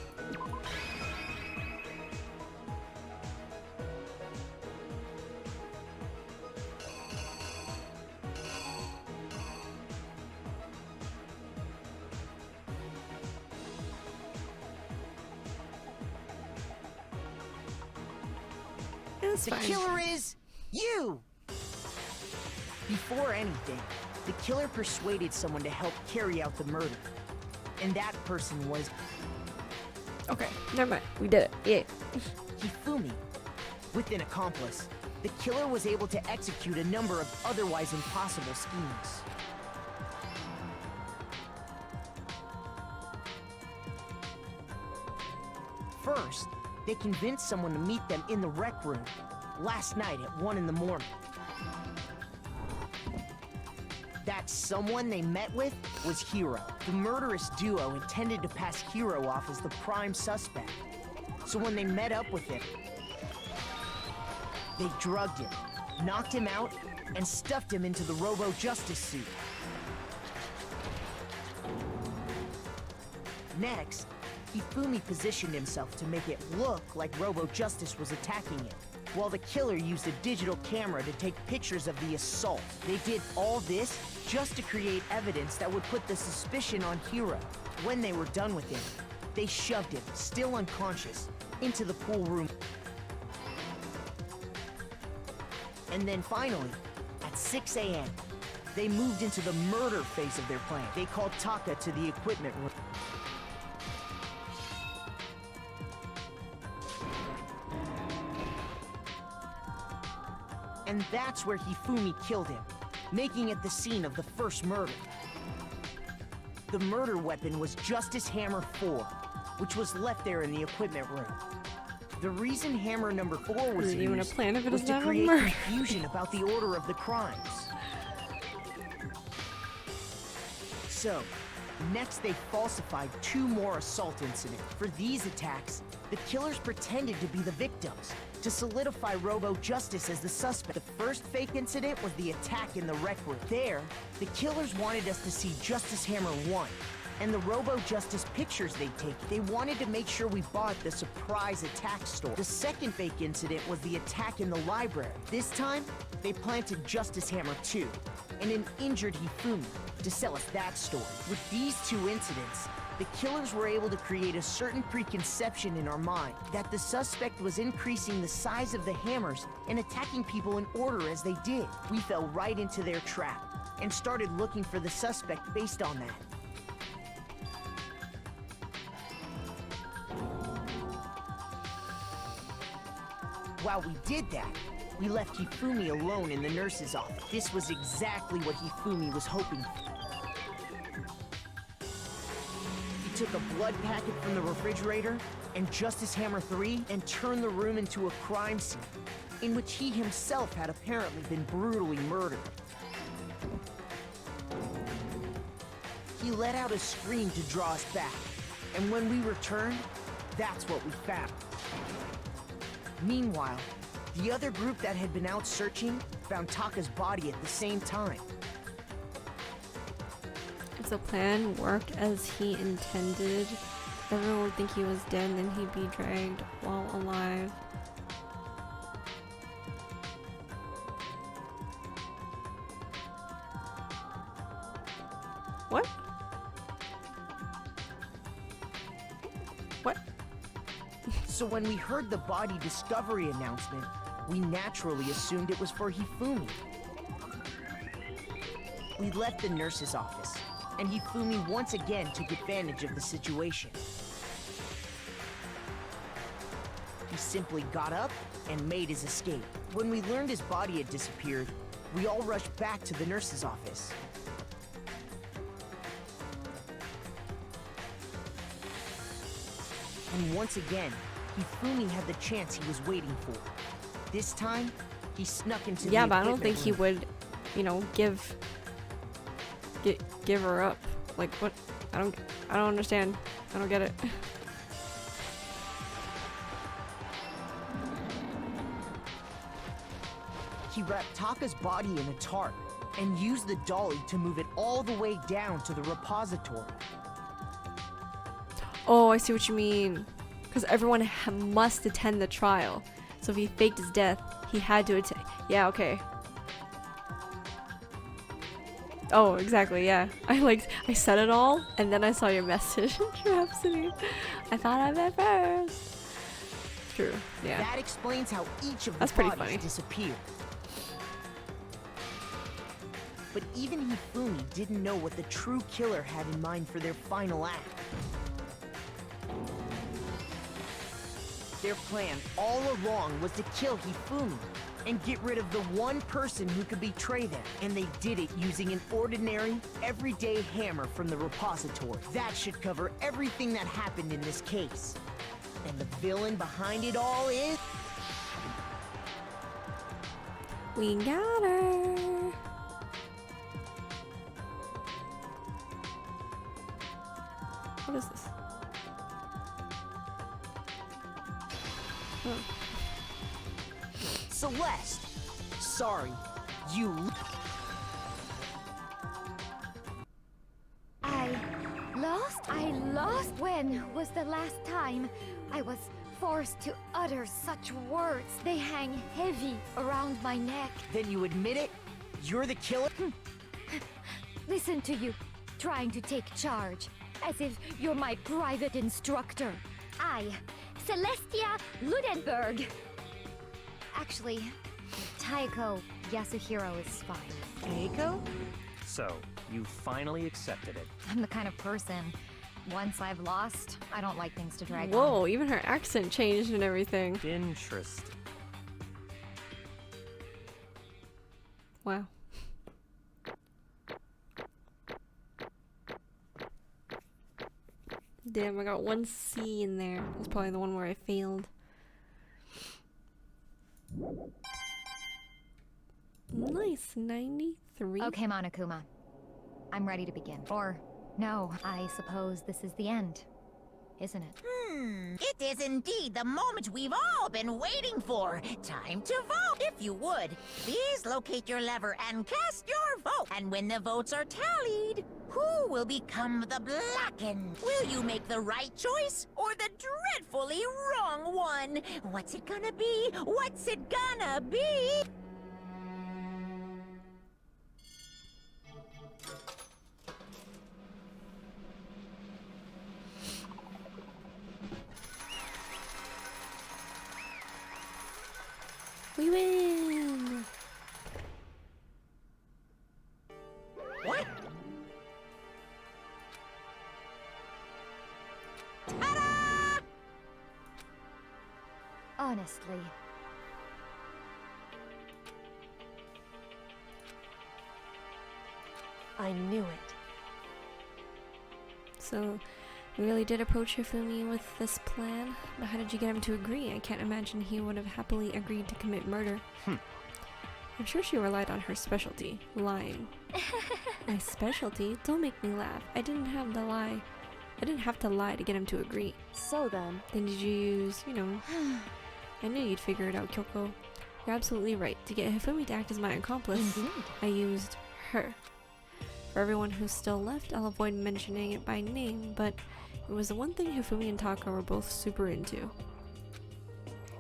The killer is you! Before anything, the killer persuaded someone to help carry out the murder. And that person was... Okay, never mind. We did it. Yeah. Hifumi. With an accomplice, the killer was able to execute a number of otherwise impossible schemes. First, they convinced someone to meet them in the rec room last night at 1 in the morning. That someone they met with was Hero. The murderous duo intended to pass Hero off as the prime suspect. So when they met up with him, they drugged him, knocked him out, and stuffed him into the Robo Justice suit. Next, Hifumi positioned himself to make it look like Robo Justice was attacking him, while the killer used a digital camera to take pictures of the assault. They did all this just to create evidence that would put the suspicion on Hero. When they were done with him, they shoved him, still unconscious, into the pool room. And then finally, at 6 a.m., they moved into the murder phase of their plan. They called Taka to the equipment room. And that's where Hifumi killed him, making it the scene of the first murder. The murder weapon was Justice Hammer 4, which was left there in the equipment room. The reason Hammer number 4 was used was to create confusion about the order of the crimes. So, next they falsified 2 more assault incidents. For these attacks, the killers pretended to be the victims, to solidify Robo Justice as the suspect. The first fake incident was the attack in the rec room. There, the killers wanted us to see Justice Hammer 1, and the Robo Justice pictures they'd take. They wanted to make sure we bought the surprise attack store. The second fake incident was the attack in the library. This time, they planted Justice Hammer 2, and an injured Hifumi, to sell us that story. With these 2 incidents, The killers were able to create a certain preconception in our mind that the suspect was increasing the size of the hammers and attacking people in order as they did. We fell right into their trap and started looking for the suspect based on that. While we did that, we left Hifumi alone in the nurse's office. This was exactly what Hifumi was hoping for. He took a blood packet from the refrigerator and Justice Hammer 3 and turned the room into a crime scene in which he himself had apparently been brutally murdered. He let out a scream to draw us back, and when we returned, that's what we found. Meanwhile, the other group that had been out searching found Taka's body at the same time. If the plan worked as he intended, everyone would think he was dead and then he'd be dragged while alive. What? What? So when we heard the body discovery announcement, we naturally assumed it was for Hifumi. We left the nurse's office, and Hifumi once again took advantage of the situation. He simply got up and made his escape. When we learned his body had disappeared, we all rushed back to the nurse's office. And once again, Hifumi had the chance he was waiting for. This time, he snuck into the Yeah, but I don't equipment think he room. would, you know, give her up. Like what? I don't understand. I don't get it. He wrapped Taka's body in a tarp and used the dolly to move it all the way down to the repository. Oh, I see what you mean. Because everyone must attend the trial. So if he faked his death, he had to attend. Yeah, okay. Oh, exactly, yeah. I said it all, and then I saw your message, Rhapsody. I thought of it first. True, yeah. That explains how each of the That's pretty bodies funny. disappeared. But even Hifumi didn't know what the true killer had in mind for their final act. Their plan all along was to kill Hifumi and get rid of the one person who could betray them. And they did it using an ordinary, everyday hammer from the repository. That should cover everything that happened in this case. And the villain behind it all is... We got her. What is this? Oh. Celeste! Sorry, you... I lost? When was the last time I was forced to utter such words? They hang heavy around my neck. Then you admit it? You're the killer? Listen to you, trying to take charge, as if you're my private instructor. I, Celestia Ludenberg. Actually, Taiko Yasuhiro is fine. Taiko? So, you finally accepted it. I'm the kind of person, once I've lost, I don't like things to drag on. Whoa, even her accent changed and everything. Interesting. Wow. Damn, I got one C in there. That's probably the one where I failed. Nice, 93. Okay, Monokuma. I'm ready to begin. Or, no, I suppose this is the end, isn't it? It is indeed the moment we've all been waiting for. Time to vote. If you would, please locate your lever and cast your vote. And when the votes are tallied, who will become the Blackened? Will you make the right choice or the dreadfully wrong one? What's it gonna be? What's it gonna be? We win! What? Honestly, I knew it. So, you really did approach Hifumi with this plan? But how did you get him to agree? I can't imagine he would have happily agreed to commit murder. I'm sure she relied on her specialty, lying. My specialty? Don't make me laugh. I didn't have to lie to get him to agree. So then, Then did you use, I knew you'd figure it out, Kyoko. You're absolutely right. To get Hifumi to act as my accomplice, indeed. I used her. For everyone who's still left, I'll avoid mentioning it by name, but it was the one thing Hifumi and Taka were both super into.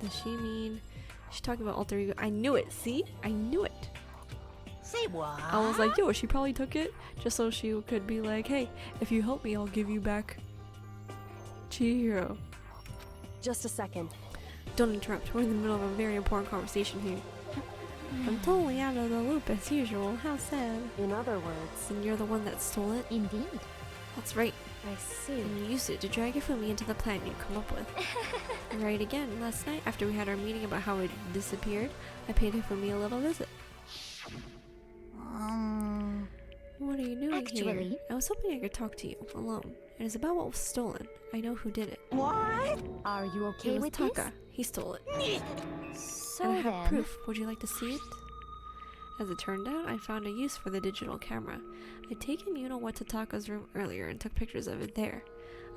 Does she mean... She's talking about alter ego. I knew it, see? I knew it. Say what? I was like, yo, she probably took it just so she could be like, hey, if you help me, I'll give you back Chihiro. just a second. Don't interrupt. We're in the middle of a very important conversation here. I'm totally out of the loop as usual. How sad. In other words, And you're the one that stole it? Indeed. That's right. I see. And you used it to drag Hifumi into the plan you'd come up with. Right again. Last night, after we had our meeting about how it disappeared, I paid Hifumi a little visit. What are you doing here? Actually- I was hoping I could talk to you, alone. It is about what was stolen. I know who did it. What? Are you okay It was with Taka. He stole it. this? So And I have then, proof. Would you like to see it? As it turned out, I found a use for the digital camera. I'd taken you-know-what to Taka's room earlier and took pictures of it there.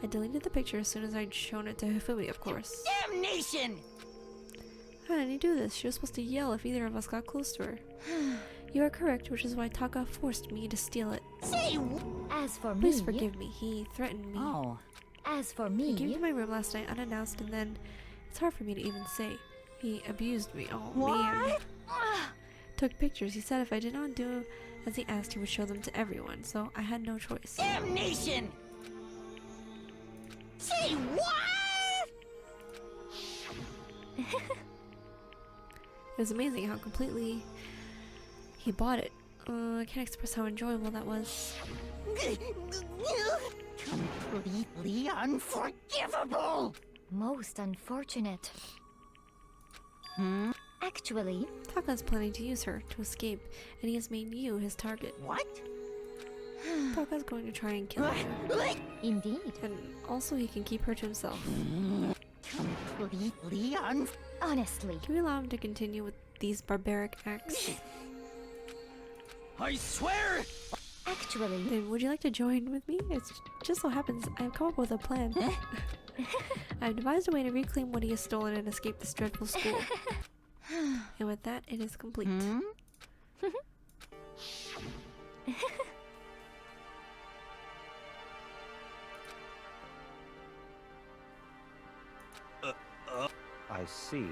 I deleted the picture as soon as I'd shown it to Hifumi, of course. Damnation! How did he do this? She was supposed to yell if either of us got close to her. You are correct, which is why Taka forced me to steal it. Say as for Please me, forgive me. He threatened me. Oh. as for He came me, to my room last night unannounced, and then it's hard for me to even say. He abused me. Oh What? man. Took pictures. He said if I did not do as he asked, he would show them to everyone. So I had no choice. Damnation! Say what? It was amazing how completely he bought it. I can't express how enjoyable that was. Completely unforgivable! most unfortunate. Hmm? Actually, Taka's planning to use her to escape, and he has made you his target. What? Taka's going to try and kill her. indeed. And also he can keep her to himself. Completely Honestly, Can we allow him to continue with these barbaric acts? I swear! actually, Then would you like to join with me? It just so happens I've come up with a plan. I've devised a way to reclaim what he has stolen and escape this dreadful school. And with that, it is complete. Hmm? I see.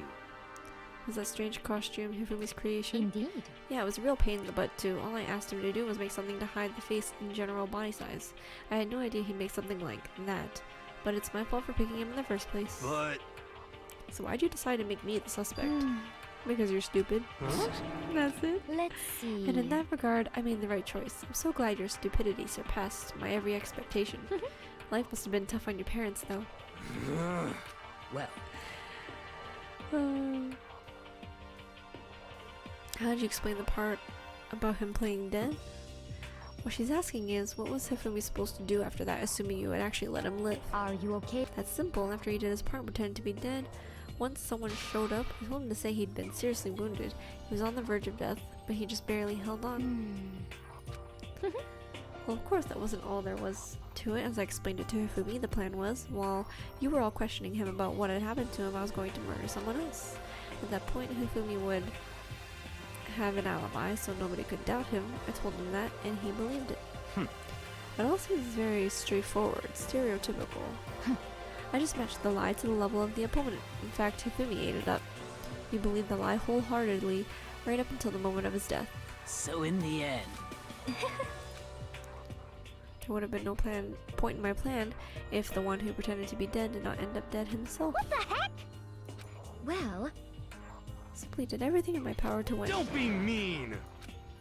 Was that strange costume Hifumi's creation? indeed. Yeah, it was a real pain in the butt too. All I asked him to do was make something to hide the face and general body size. I had no idea he'd make something like that. But it's my fault for picking him in the first place. But... So why'd you decide to make me the suspect? Because you're stupid. That's it. Let's see. And in that regard, I made the right choice. I'm so glad your stupidity surpassed my every expectation. Life must have been tough on your parents, though. Well, How did you explain the part about him playing dead? What she's asking is, what was Hifumi supposed to do after that, assuming you had actually let him live? Are you okay? That's simple. After he did his part, pretending to be dead, once someone showed up, he told him to say he'd been seriously wounded. He was on the verge of death, but he just barely held on. Well, of course, that wasn't all there was to it. As I explained it to Hifumi, the plan was, while you were all questioning him about what had happened to him, I was going to murder someone else. At that point, Hifumi would have an alibi, so nobody could doubt him. I told him that, and he believed it. It all seems very straightforward, stereotypical. I just matched the lie to the level of the opponent. In fact, Hifumi ate it up. He believed the lie wholeheartedly, right up until the moment of his death. so in the end, There would have been no point in my plan if the one who pretended to be dead did not end up dead himself. What the heck? Well, So simply did everything in my power to win. Don't be mean!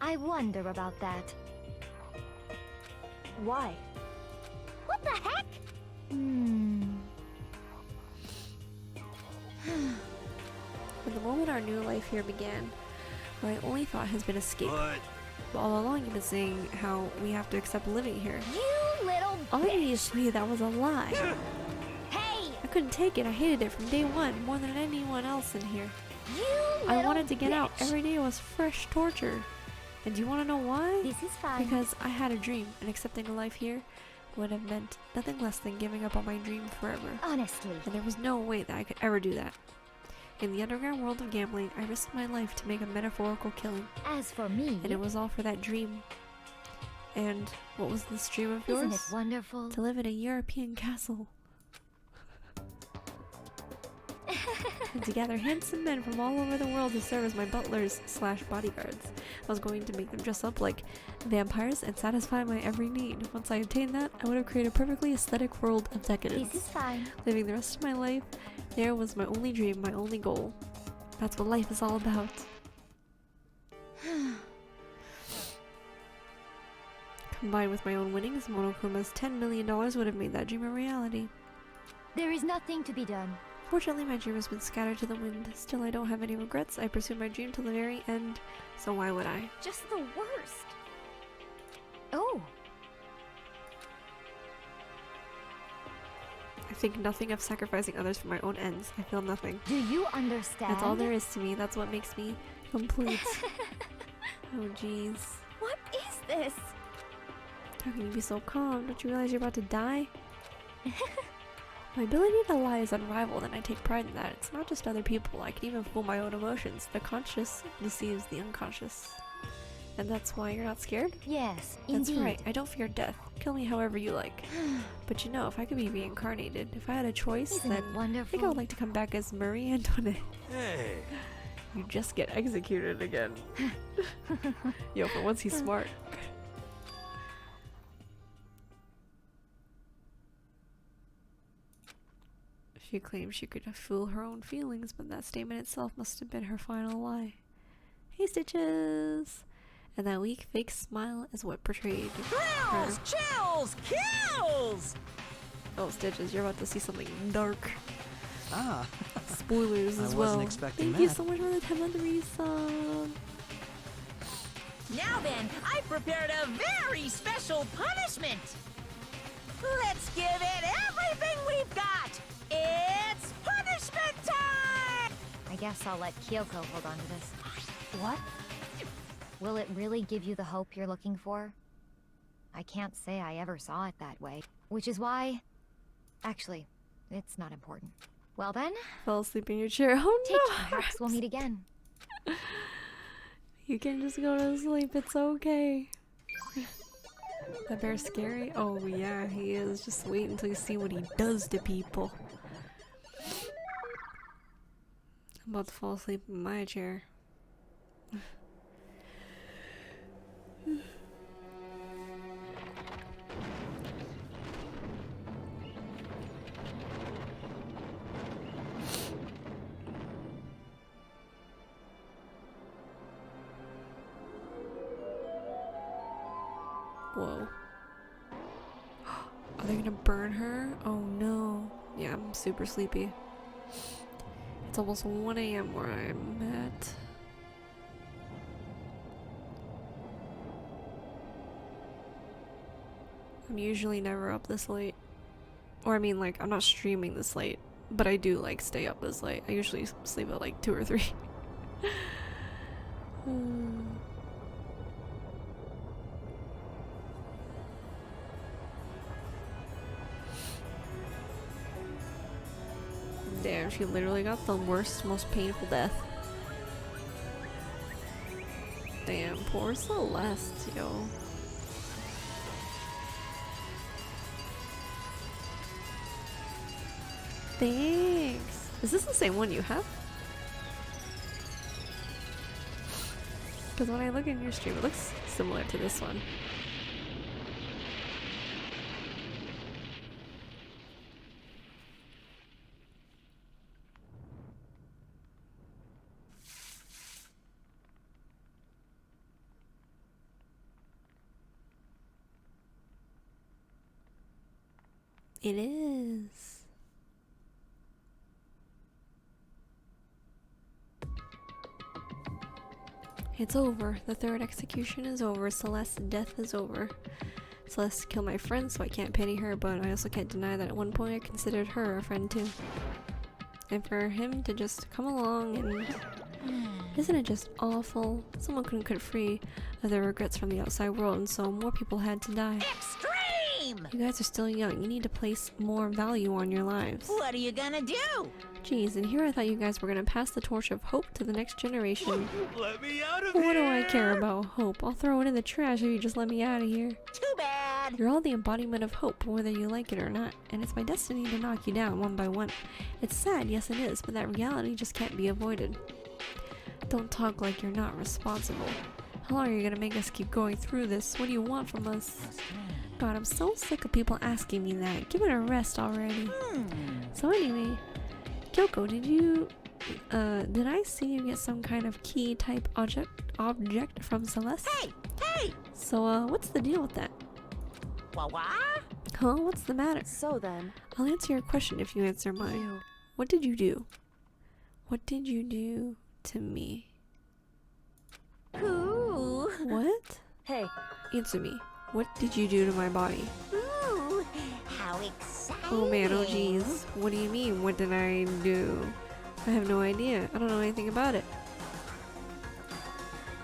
I wonder about that. Why? What the heck? From the moment our new life here began, my only thought has been escape. But All along you've been saying how we have to accept living here. You little Obviously that was a lie. Hey! I couldn't take it. I hated it from day one more than anyone else in here. You I little wanted to get out. bitch. Every day was fresh torture. And do you want to know why? This is fine. Because I had a dream, and accepting a life here would have meant nothing less than giving up on my dream forever. Honestly. And there was no way that I could ever do that. In the underground world of gambling, I risked my life to make a metaphorical killing. As for me, And it was all for that dream. And what was this dream of yours? isn't it wonderful? To live in a European castle. And to gather handsome men from all over the world to serve as my butlers / bodyguards. I was going to make them dress up like vampires and satisfy my every need. Once I obtained that, I would have created a perfectly aesthetic world of decadence. This is fine. Living the rest of my life, there was my only dream, my only goal. That's what life is all about. Combined with my own winnings, Monokuma's $10 million would have made that dream a reality. There is nothing to be done. Fortunately, my dream has been scattered to the wind. Still, I don't have any regrets. I pursued my dream till the very end, so why would I? Just the worst. Oh, I think nothing of sacrificing others for my own ends. I feel nothing. do you understand? That's all there is to me. That's what makes me complete. Oh, jeez. What is this? How can you be so calm? Don't you realize you're about to die? My ability to lie is unrivaled, and I take pride in that. It's not just other people. I can even fool my own emotions. The conscious deceives the unconscious. And that's why you're not scared? Yes, That's indeed. right. I don't fear death. Kill me however you like. But you know, if I could be reincarnated, if I had a choice, Isn't then it I think I wonderful? would like to come back as Marie Antoinette. hey, You just get executed again. Yo, for once he's smart. She claims she could fool her own feelings, but that statement itself must have been her final lie. Hey, Stitches! And that weak, fake smile is what portrayed her. Thrills, chills, kills! Oh, Stitches, you're about to see something dark. Ah, Spoilers I as wasn't well. expecting Thank you that. so much for the 10-month resub. Now then, I prepared a very special punishment. Let's give it everything we've got. It's punishment time! I guess I'll let Kyoko hold on to this. What? Will it really give you the hope you're looking for? I can't say I ever saw it that way. Which is why... Actually, it's not important. Well then, Fell asleep in your chair. Oh take no! perhaps we'll meet again. You can just go to sleep. It's okay. That bear's scary? Oh yeah, he is. Just wait until you see what he does to people. I'm about to fall asleep in my chair. Whoa. Are they gonna burn her? Oh no. Yeah, I'm super sleepy. It's almost 1 a.m. where I'm at. I'm usually never up this late. Or I mean, like, I'm not streaming this late, but I do like stay up this late. I usually sleep at like 2 or 3. Damn, she literally got the worst, most painful death. Damn, poor Celeste, yo. Thanks. Is this the same one you have? Because when I look in your stream, it looks similar to this one. It is. It's over. The third execution is over. Celeste's death is over. Celeste killed my friend, so I can't pity her, but I also can't deny that at one point I considered her a friend too. And for him to just come along and... Isn't it just awful? Someone couldn't cut free of their regrets from the outside world, and so more people had to die. Extreme! You guys are still young. You need to place more value on your lives. What are you gonna do? Jeez, and here I thought you guys were gonna pass the torch of hope to the next generation. Let me out of What here! do I care about hope? I'll throw it in the trash if you just let me out of here. Too bad. You're all the embodiment of hope, whether you like it or not, and it's my destiny to knock you down one by one. It's sad, yes it is, but that reality just can't be avoided. Don't talk like you're not responsible. How long are you gonna make us keep going through this? What do you want from us? God, I'm so sick of people asking me that. Give it a rest already. So anyway, Kyoko, did I see you get some kind of key type object from Celeste? Hey! So, what's the deal with that? What? Huh? What's the matter? So then, I'll answer your question if you answer mine. What did you do? What did you do to me? Ooh. What? hey, Answer me. What did you do to my body? Ooh. How exciting. Oh man, oh jeez. What do you mean? What did I do? I have no idea. I don't know anything about it.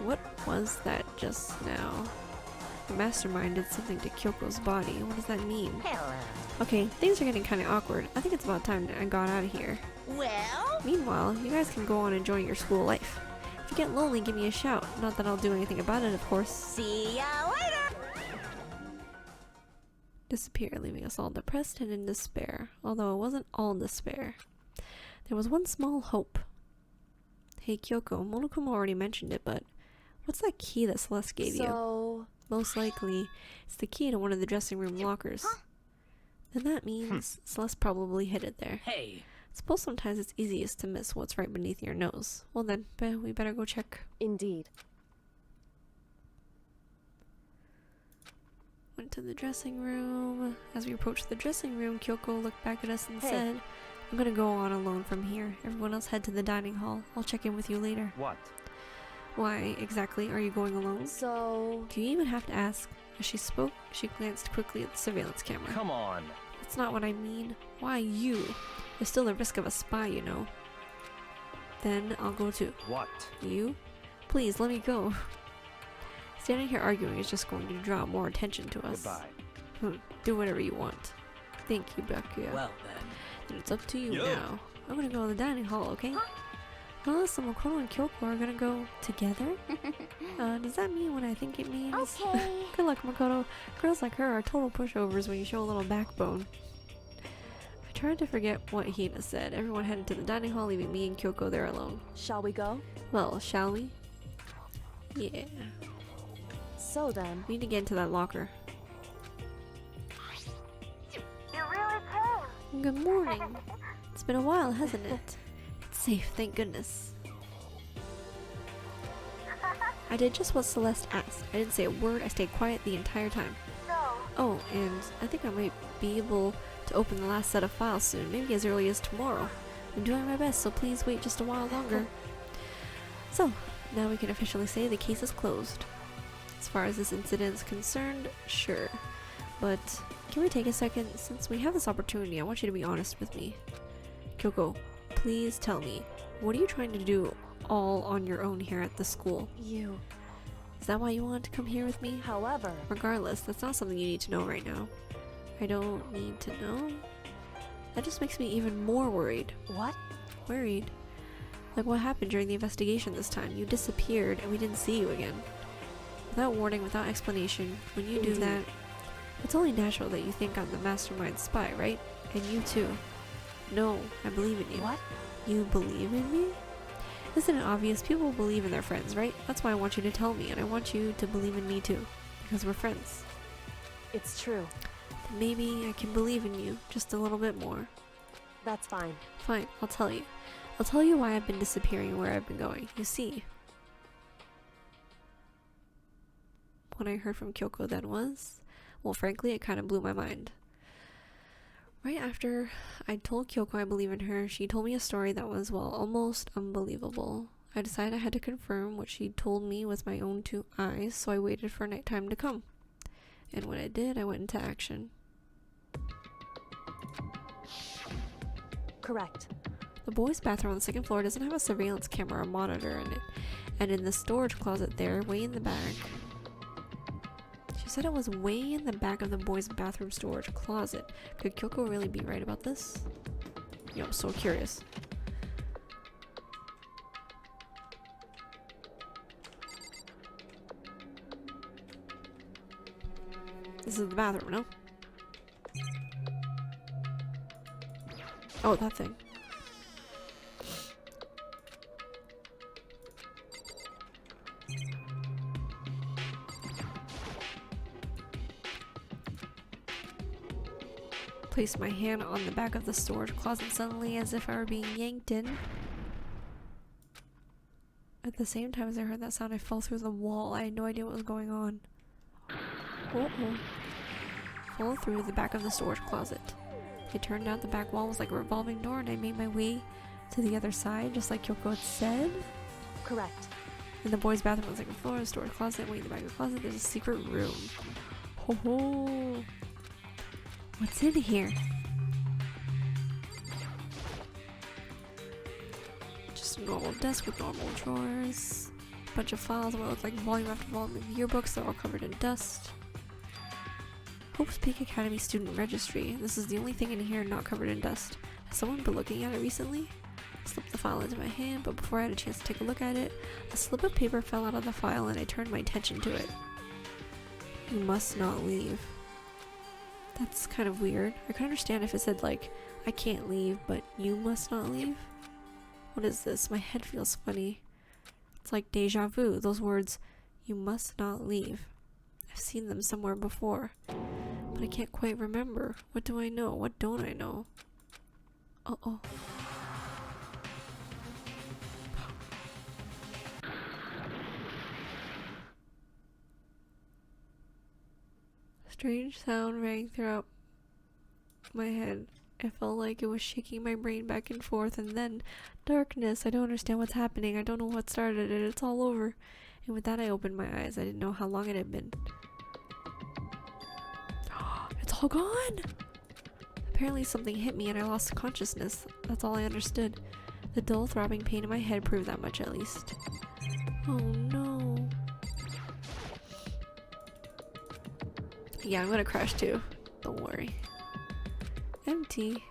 What was that just now? The mastermind did something to Kyoko's body. What does that mean? Hello. Okay, things are getting kind of awkward. I think it's about time I got out of here. Well? Meanwhile, you guys can go on enjoying your school life. If you get lonely, give me a shout. Not that I'll do anything about it, of course. See ya later. Disappear, leaving us all depressed and in despair. Although it wasn't all despair. There was one small hope. Hey Kyoko, Monokuma already mentioned it, but what's that key that Celeste gave you? so... Most likely, it's the key to one of the dressing room lockers. Then that means Celeste probably hid it there. Hey, Suppose sometimes it's easiest to miss what's right beneath your nose. Well then, we better go check. Indeed. Went to the dressing room. As we approached the dressing room, Kyoko looked back at us and Hey. said, I'm gonna go on alone from here. Everyone else head to the dining hall. I'll check in with you later. What? Why, exactly, are you going alone? So... Do you even have to ask? As she spoke, she glanced quickly at the surveillance camera. Come on. That's not what I mean. Why you? There's still the risk of a spy, you know. Then I'll go too. What? You? Please, let me go. Standing here arguing is just going to draw more attention to us. Goodbye. Do whatever you want. Thank you, Bakuya. well then. And it's up to you Yo. now. I'm gonna go to the dining hall, okay? So Makoto and Kyoko are gonna go together? Does that mean what I think it means? Okay. Good luck, Makoto. Girls like her are total pushovers when you show a little backbone. I tried to forget what Hina said. Everyone headed to the dining hall, leaving me and Kyoko there alone. Shall we go? Well, shall we? Yeah. So then, We need to get into that locker. You really came. Good morning. It's been a while, hasn't it? It's safe, thank goodness. I did just what Celeste asked. I didn't say a word, I stayed quiet the entire time. Oh, and I think I might be able to open the last set of files soon, maybe as early as tomorrow. I'm doing my best, so please wait just a while longer. So, now we can officially say the case is closed. As far as this incident is concerned, sure. But can we take a second? Since we have this opportunity, I want you to be honest with me. Kyoko, please tell me, what are you trying to do all on your own here at the school? you... Is that why you wanted to come here with me? However... Regardless, that's not something you need to know right now. I don't need to know? That just makes me even more worried. What? Worried? Like what happened during the investigation this time? You disappeared and we didn't see you again. Without warning, without explanation, when you do Indeed. that, it's only natural that you think I'm the mastermind spy, right? And you too. No, I believe in you. What? You believe in me? Isn't it obvious? People believe in their friends, right? That's why I want you to tell me, and I want you to believe in me too. Because we're friends. It's true. Then maybe I can believe in you just a little bit more. That's fine. Fine, I'll tell you. I'll tell you why I've been disappearing and where I've been going. You see, what I heard from Kyoko then was, well, frankly, it kind of blew my mind. Right after I told Kyoko I believe in her, she told me a story that was, well, almost unbelievable. I decided I had to confirm what she told me with my own 2 eyes, so I waited for nighttime to come. And when it did, I went into action. Correct. The boys' bathroom on the 2nd floor doesn't have a surveillance camera or monitor in it, and in the storage closet there, way in the back. She said it was way in the back of the boys' bathroom storage closet. Could Kyoko really be right about this? Yo, I'm so curious. This is the bathroom, no? Oh, that thing. Placed my hand on the back of the storage closet suddenly as if I were being yanked in. At the same time as I heard that sound, I fell through the wall. I had no idea what was going on. Uh-oh. Fall through the back of the storage closet. It turned out the back wall was like a revolving door, and I made my way to the other side, just like Kyoko had said. Correct. In the boys' bathroom on the 2nd floor, a storage closet, way in the back of the closet, there's a secret room. Ho ho! What's in here? Just a normal desk with normal drawers. A bunch of files that look like volume after volume of yearbooks. They're all covered in dust. Hope's Peak Academy student registry. This is the only thing in here not covered in dust. Has someone been looking at it recently? I slipped the file into my hand, but before I had a chance to take a look at it, a slip of paper fell out of the file and I turned my attention to it. You must not leave. That's kind of weird. I could understand if it said, like, I can't leave, but you must not leave. What is this? My head feels funny. It's like deja vu. Those words, you must not leave. I've seen them somewhere before, but I can't quite remember. What do I know? What don't I know? Uh-oh. Strange sound rang throughout my head. I felt like it was shaking my brain back and forth, and then darkness. I don't understand what's happening. I don't know what started it. It's all over. And with that, I opened my eyes. I didn't know how long it had been. It's all gone! Apparently something hit me and I lost consciousness. That's all I understood. The dull throbbing pain in my head proved that much at least. Oh no. Yeah, I'm gonna crash too. Don't worry. Empty.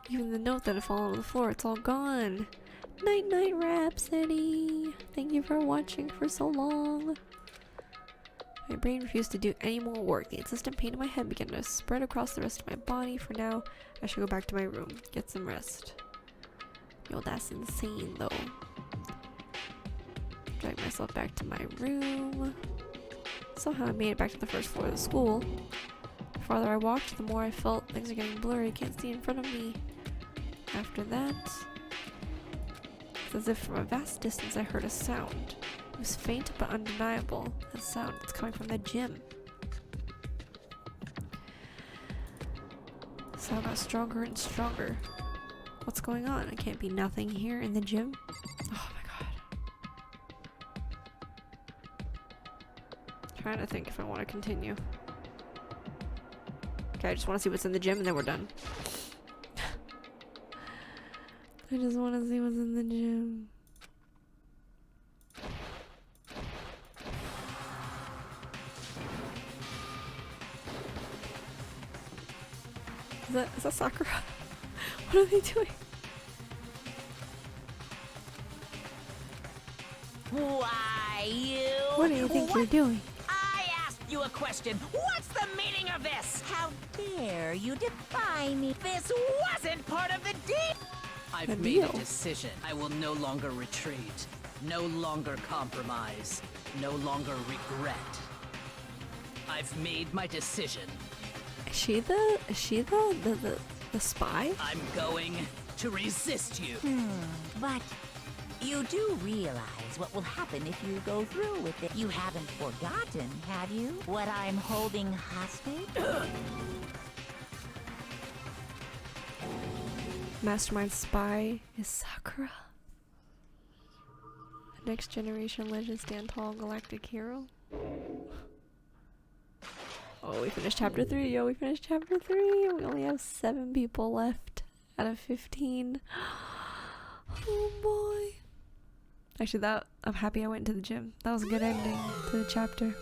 Even the note that had fallen on the floor, it's all gone. Night night Rhapsody. Thank you for watching for so long. My brain refused to do any more work. The insistent pain in my head began to spread across the rest of my body. For now, I should go back to my room, get some rest. Yo, that's insane though. Drag myself back to my room. Somehow I made it back to the first floor of the school. The farther I walked, the more I felt things are getting blurry. I can't see in front of me. After that, it's as if from a vast distance I heard a sound. It was faint but undeniable. A sound that's coming from the gym. The sound got stronger and stronger. What's going on? It can't be nothing here in the gym. Oh my god. Trying to think if I want to continue. Okay, I just want to see what's in the gym and then we're done. I just want to see what's in the gym. Is that Sakura? What are they doing? Why, you... What do you think you're doing? I asked you a question. What's the meaning of this? How dare you defy me? This wasn't part of the deal. I've made a decision. I will no longer retreat. No longer compromise. No longer regret. I've made my decision. Is she the spy? I'm going to resist you. But you do realize what will happen if you go through with it. You haven't forgotten, have you? What I'm holding hostage? Mastermind spy is Sakura. Next generation legend stand tall galactic hero. Oh, we finished chapter 3, yo, we finished chapter 3. We only have 7 people left out of 15. Oh boy. Actually, I'm happy I went to the gym. That was a good ending to the chapter.